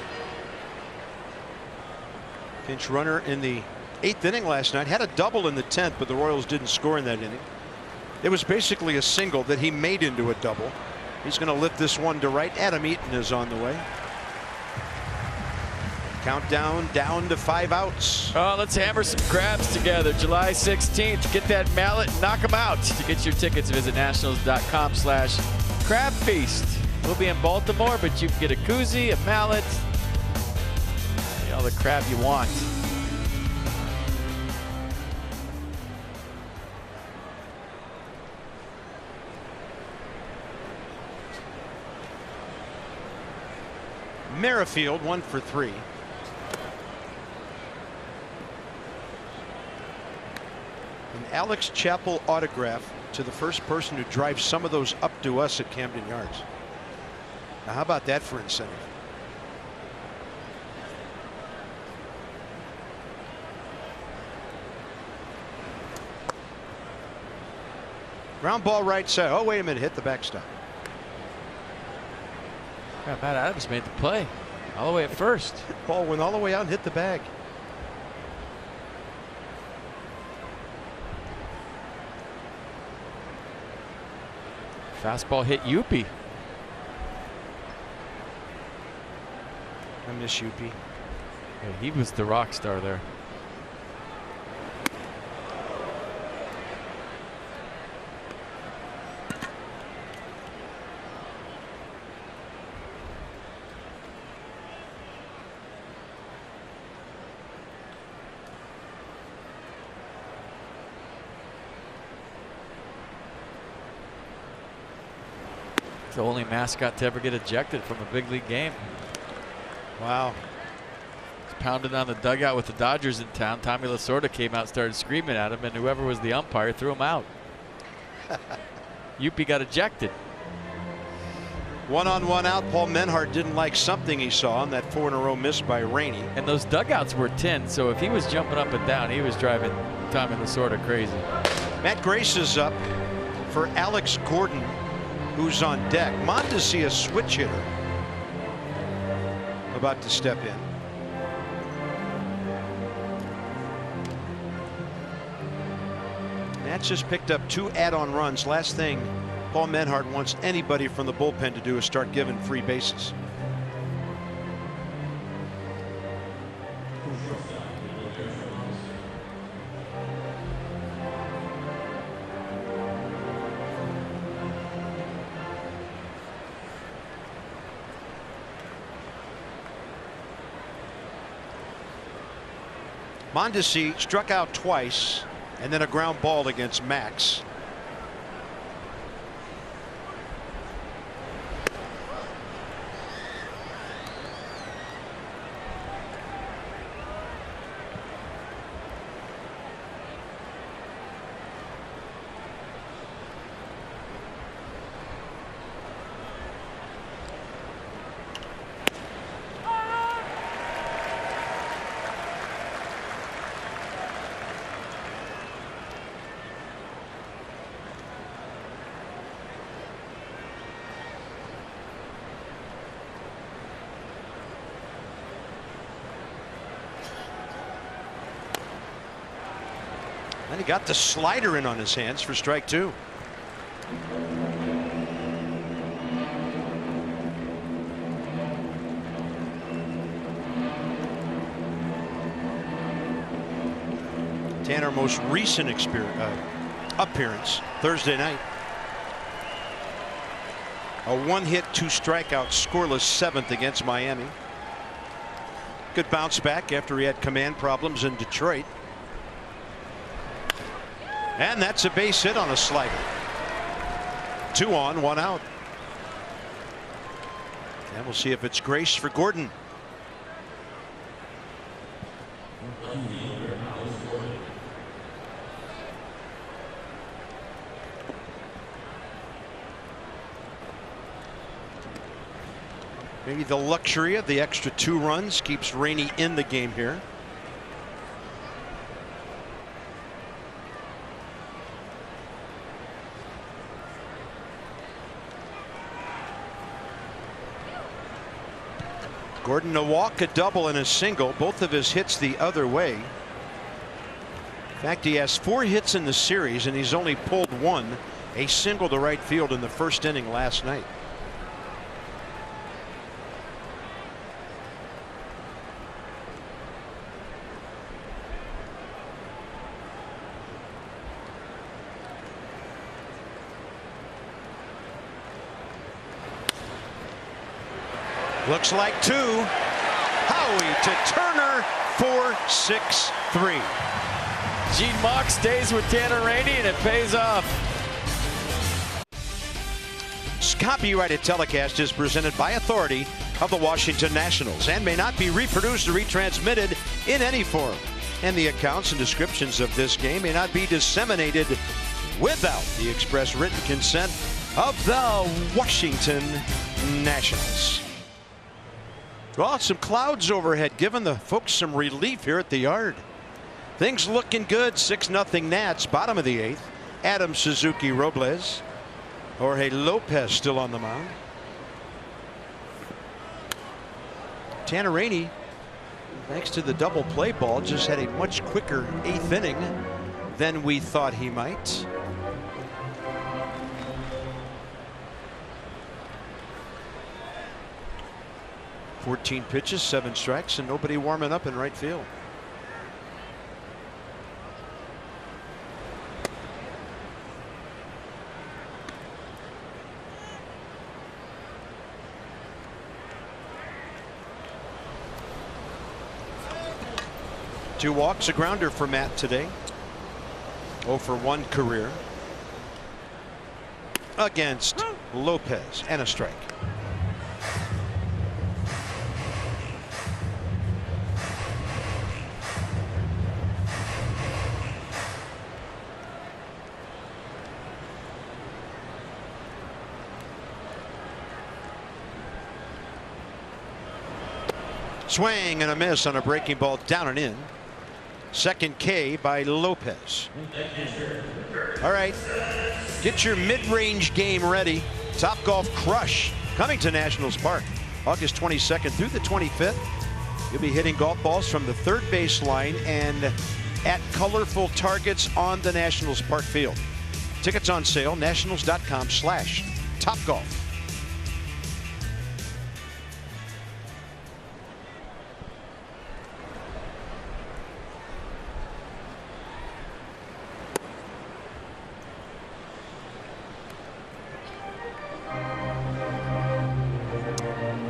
pinch runner in the 8th inning last night, had a double in the 10th, but the Royals didn't score in that inning. It was basically a single that he made into a double. He's going to lift this one to right. Adam Eaton is on the way. Countdown down to 5 outs. Oh, let's hammer some crabs together. July 16th. Get that mallet and knock them out. To get your tickets, visit nationals.com/crabfeast. We'll be in Baltimore, but you can get a koozie, a mallet, all the crab you want. Merrifield 1 for 3. An Alex Chappell autograph to the first person who drives some of those up to us at Camden Yards. Now, how about that for incentive? Ground ball right side. Oh, wait a minute. Hit the backstop. Yeah, Matt Adams made the play all the way at first. Ball went all the way out and hit the bag. Fastball hit Yuppie. I miss Yuppie. Yeah, he was the rock star there. The only mascot to ever get ejected from a big league game. Wow. He's pounding on the dugout with the Dodgers in town. Tommy Lasorda came out, started screaming at him, and whoever was the umpire threw him out. Yuppie got ejected. 1-on-1 out. Paul Menhart didn't like something he saw on that 4 in a row miss by Rainey. And those dugouts were tin, so if he was jumping up and down, he was driving Tommy Lasorda crazy. Matt Grace is up for Alex Gordon, who's on deck. Mondesi, a switch hitter, about to step in. Matt just picked up 2 add-on runs. Last thing Paul Menhart wants anybody from the bullpen to do is start giving free bases. Mondesi struck out twice and then a ground ball against Max. And he got the slider in on his hands for strike 2. Tanner, most recent appearance Thursday night. A 1-hit, 2 strikeout, scoreless 7th against Miami. Good bounce back after he had command problems in Detroit. And that's a base hit on a slider. 2 on, 1 out. And we'll see if it's Grace for Gordon. Maybe the luxury of the extra 2 runs keeps Rainey in the game here. Gordon a walk, a double, and a single. Both of his hits the other way. In fact, he has 4 hits in the series, and he's only pulled 1, a single to right field in the first inning last night. Looks like 2. Howie to Turner, 4-6-3. Gene Mauch stays with Tanner Rainey, and it pays off. Copyrighted telecast is presented by authority of the Washington Nationals and may not be reproduced or retransmitted in any form. And the accounts and descriptions of this game may not be disseminated without the express written consent of the Washington Nationals. Well, some clouds overhead giving the folks some relief here at the yard. Things looking good. 6-0 Nats, bottom of the 8th. Adam Suzuki Robles. Jorge Lopez still on the mound. Tanner Rainey, thanks to the double play ball, just had a much quicker 8th inning than we thought he might. "14 pitches, 7 strikes, and nobody warming up in right field." Two walks, a grounder for Matt today. 0 for 1 career against Lopez, and a strike. Swing and a miss on a breaking ball, down and in. Second K by Lopez. All right, get your mid-range game ready. Top Golf Crush coming to Nationals Park August 22nd through the 25th. You'll be hitting golf balls from the third base line and at colorful targets on the Nationals Park field. Tickets on sale, nationals.com/topgolf.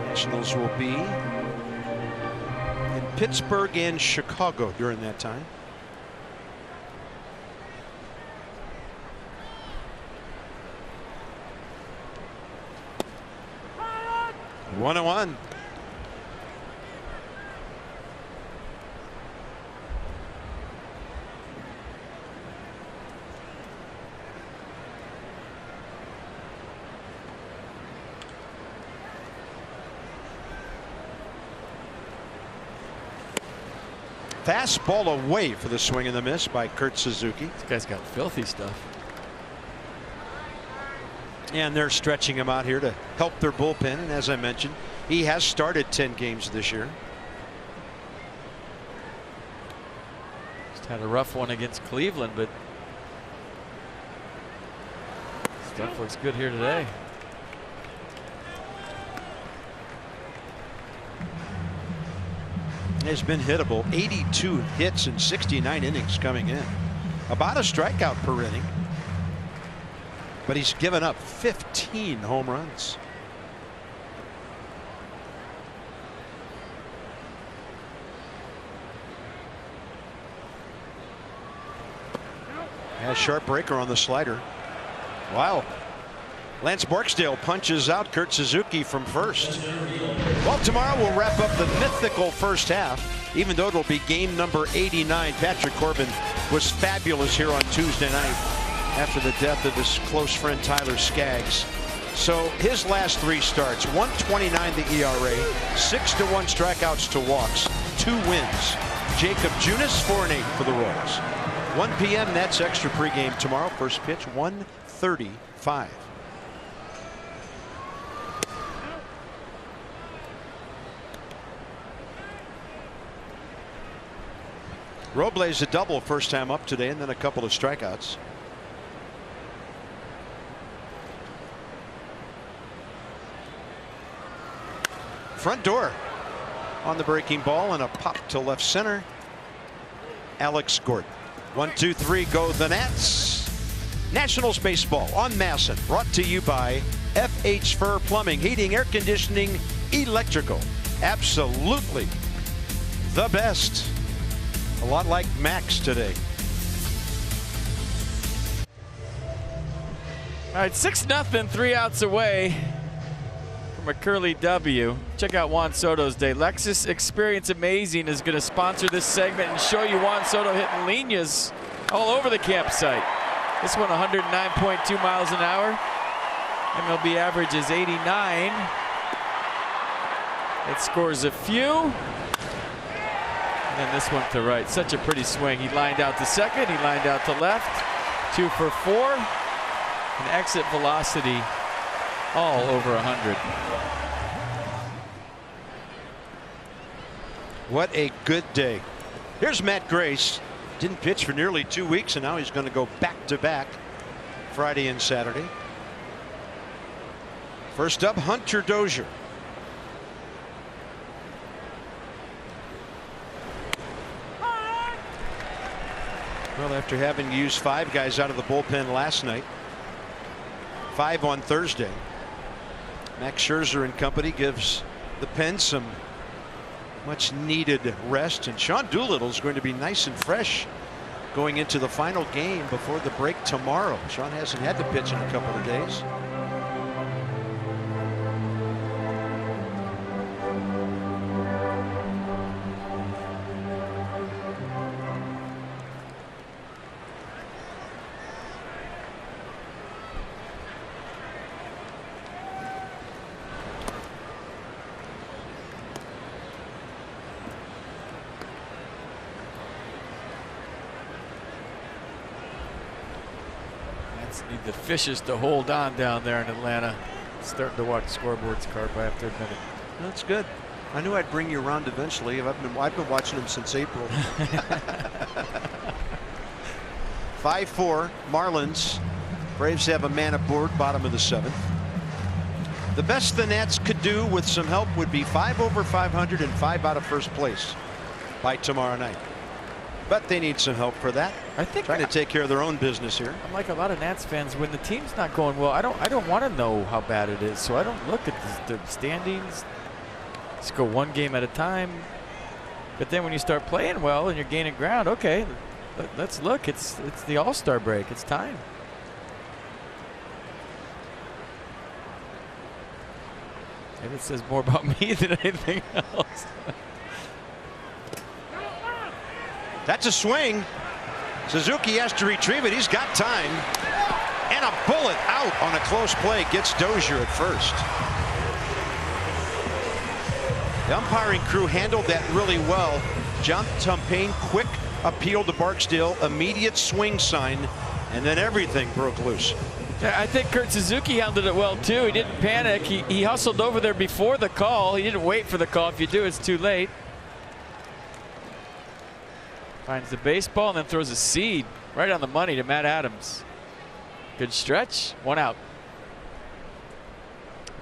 Nationals will be in Pittsburgh and Chicago during that time. One and one. Fastball away for the swing and the miss by Kurt Suzuki. This guy's got filthy stuff. And they're stretching him out here to help their bullpen. And as I mentioned, he has started 10 games this year. Just had a rough one against Cleveland, but stuff looks good here today. Has been hittable. 82 hits in 69 innings coming in. About a strikeout per inning. But he's given up 15 home runs. Has sharp breaker on the slider. Wow. Lance Barksdale punches out Kurt Suzuki from first. Well, tomorrow we'll wrap up the mythical first half, even though it'll be game number 89. Patrick Corbin was fabulous here on Tuesday night after the death of his close friend Tyler Skaggs. So his last 3 starts, 1.29 the ERA, 6-1 strikeouts to walks, 2 wins. Jacob Junis 4-8 for the Royals. 1 p.m. Nets extra pregame tomorrow. First pitch 1:35. Robles a double first time up today, and then a couple of strikeouts. Front door on the breaking ball and a pop to left center. Alex Gordon. 1, 2, 3 go the Nats. Nationals baseball on MASN, brought to you by FH Fur Plumbing, Heating, Air Conditioning, Electrical. Absolutely the best. A lot like Max today. All right, 6-0, 3 outs away from a Curly W. Check out Juan Soto's day. Lexus Experience Amazing is going to sponsor this segment and show you Juan Soto hitting líneas all over the campsite. This one 109.2 miles an hour. MLB average is 89. It scores a few. And then this one to right. Such a pretty swing. He lined out to second. He lined out to left. 2 for 4. An exit velocity all over 100. What a good day. Here's Matt Grace. Didn't pitch for nearly 2 weeks, and now he's going to go back-to-back Friday and Saturday. First up, Hunter Dozier. Well, after having used 5 guys out of the bullpen last night, 5 on Thursday, Max Scherzer and company gives the pen some much needed rest, and Sean Doolittle is going to be nice and fresh going into the final game before the break tomorrow. Sean hasn't had to pitch in a couple of days. Need the fishes to hold on down there in Atlanta. Starting to watch scoreboards, Carp, I have to admit it. That's good. I knew I'd bring you around eventually. I've been watching them since April. 5-4 Marlins. Braves have a man aboard, bottom of the 7th. The best the Nats could do with some help would be 5 over 500 and 5 out of first place by tomorrow night. But they need some help for that. I think trying to take care of their own business here. I'm like a lot of Nats fans. When the team's not going well, I don't want to know how bad it is. So I don't look at the standings. Just go one game at a time. But then when you start playing well and you're gaining ground, okay, let's look. It's the All-Star break. It's time. Maybe it says more about me than anything else. That's a swing. Suzuki has to retrieve it. He's got time. And a bullet out on a close play gets Dozier at first. The umpiring crew handled that really well. John Tumpain, quick appeal to Barksdale, immediate swing sign, and then everything broke loose. Yeah, I think Kurt Suzuki handled it well too. He didn't panic. He hustled over there before the call. He didn't wait for the call. If you do, it's too late. Finds the baseball and then throws a seed right on the money to Matt Adams. Good stretch. 1 out.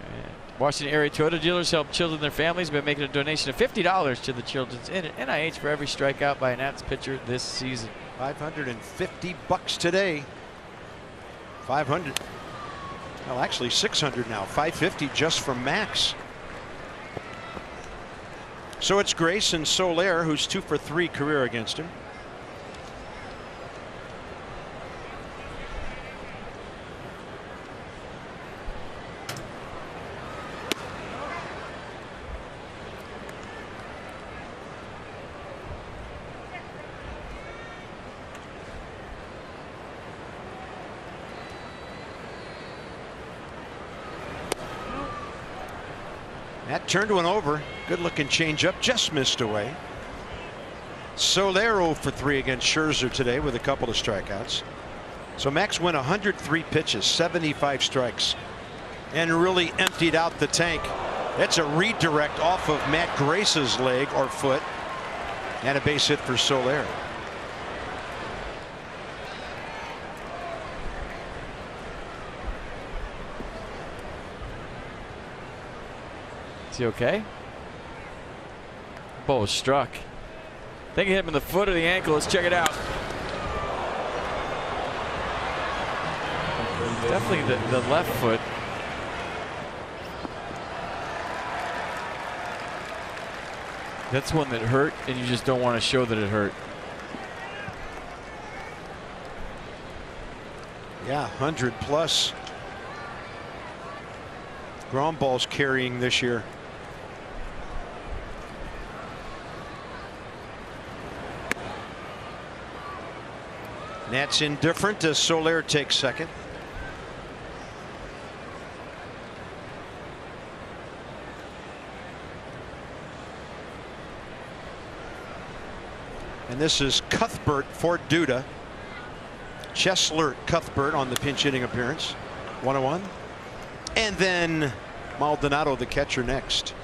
And Washington area Toyota dealers help children and their families by making a donation of $50 to the Children's NIH for every strikeout by a Nats pitcher this season. $550 today. 500. Well, actually 600 now. 550 just from Max. So it's Grace and Soler, who's 2 for 3 career against him. That turned one over. Good looking changeup, just missed away. Soler 0 for 3 against Scherzer today with a couple of strikeouts. So Max went 103 pitches, 75 strikes, and really emptied out the tank. That's a redirect off of Matt Grace's leg or foot, and a base hit for Soler. Is he okay? Ball was struck. I think he hit him in the foot or the ankle. Let's check it out. Definitely the left foot. That's one that hurt, and you just don't want to show that it hurt. Yeah, 100 plus ground balls carrying this year. Nats indifferent as Soler takes second. And this is Cuthbert for Duda. Chesler Cuthbert on the pinch hitting appearance. 1-1. And then Maldonado, the catcher, next.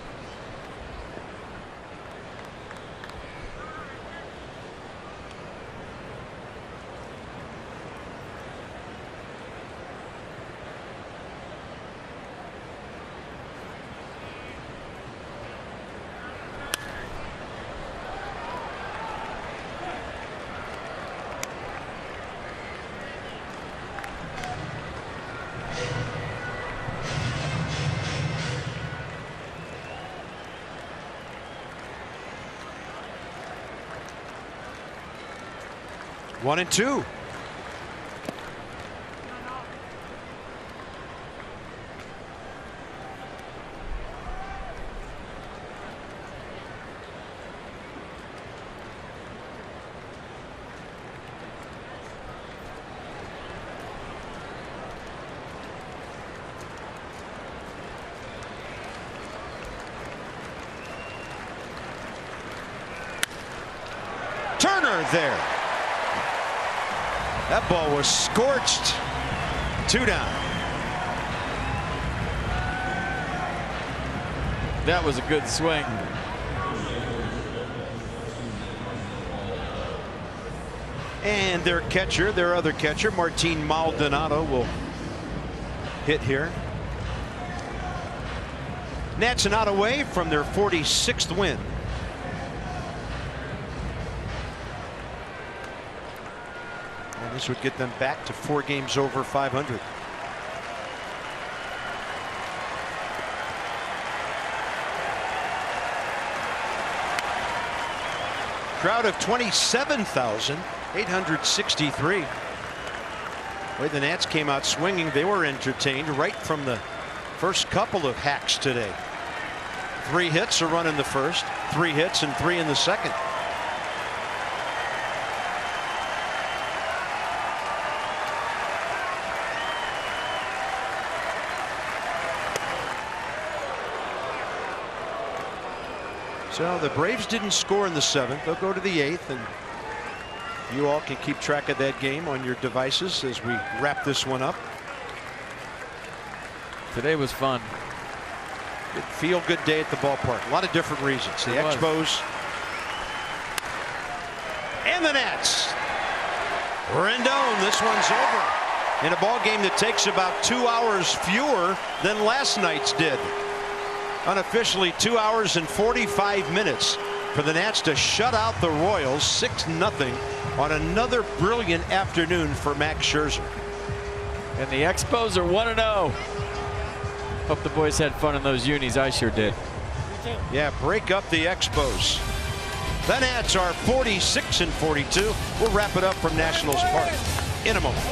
One and two. Turner there. That ball was scorched. 2 down. That was a good swing. And their catcher, their other catcher, Martin Maldonado, will hit here. Nats are not away from their 46th win. This would get them back to 4 games over 500. Crowd of 27,863. The way the Nats came out swinging, they were entertained right from the first couple of hacks today. 3 hits, a run in the first, 3 hits, and 3 in the second. So the Braves didn't score in the 7th. They'll go to the 8th, and you all can keep track of that game on your devices as we wrap this one up. Today was fun. Good feel-good day at the ballpark. A lot of different reasons. The Expos and the Nats. Rendon, this one's over in a ball game that takes about 2 hours fewer than last night's did. Unofficially 2 hours and 45 minutes for the Nats to shut out the Royals 6-0 on another brilliant afternoon for Max Scherzer. And the Expos are 1-0. Hope the boys had fun in those unis. I sure did. Yeah, break up the Expos. The Nats are 46-42. We'll wrap it up from Nationals Park in a moment.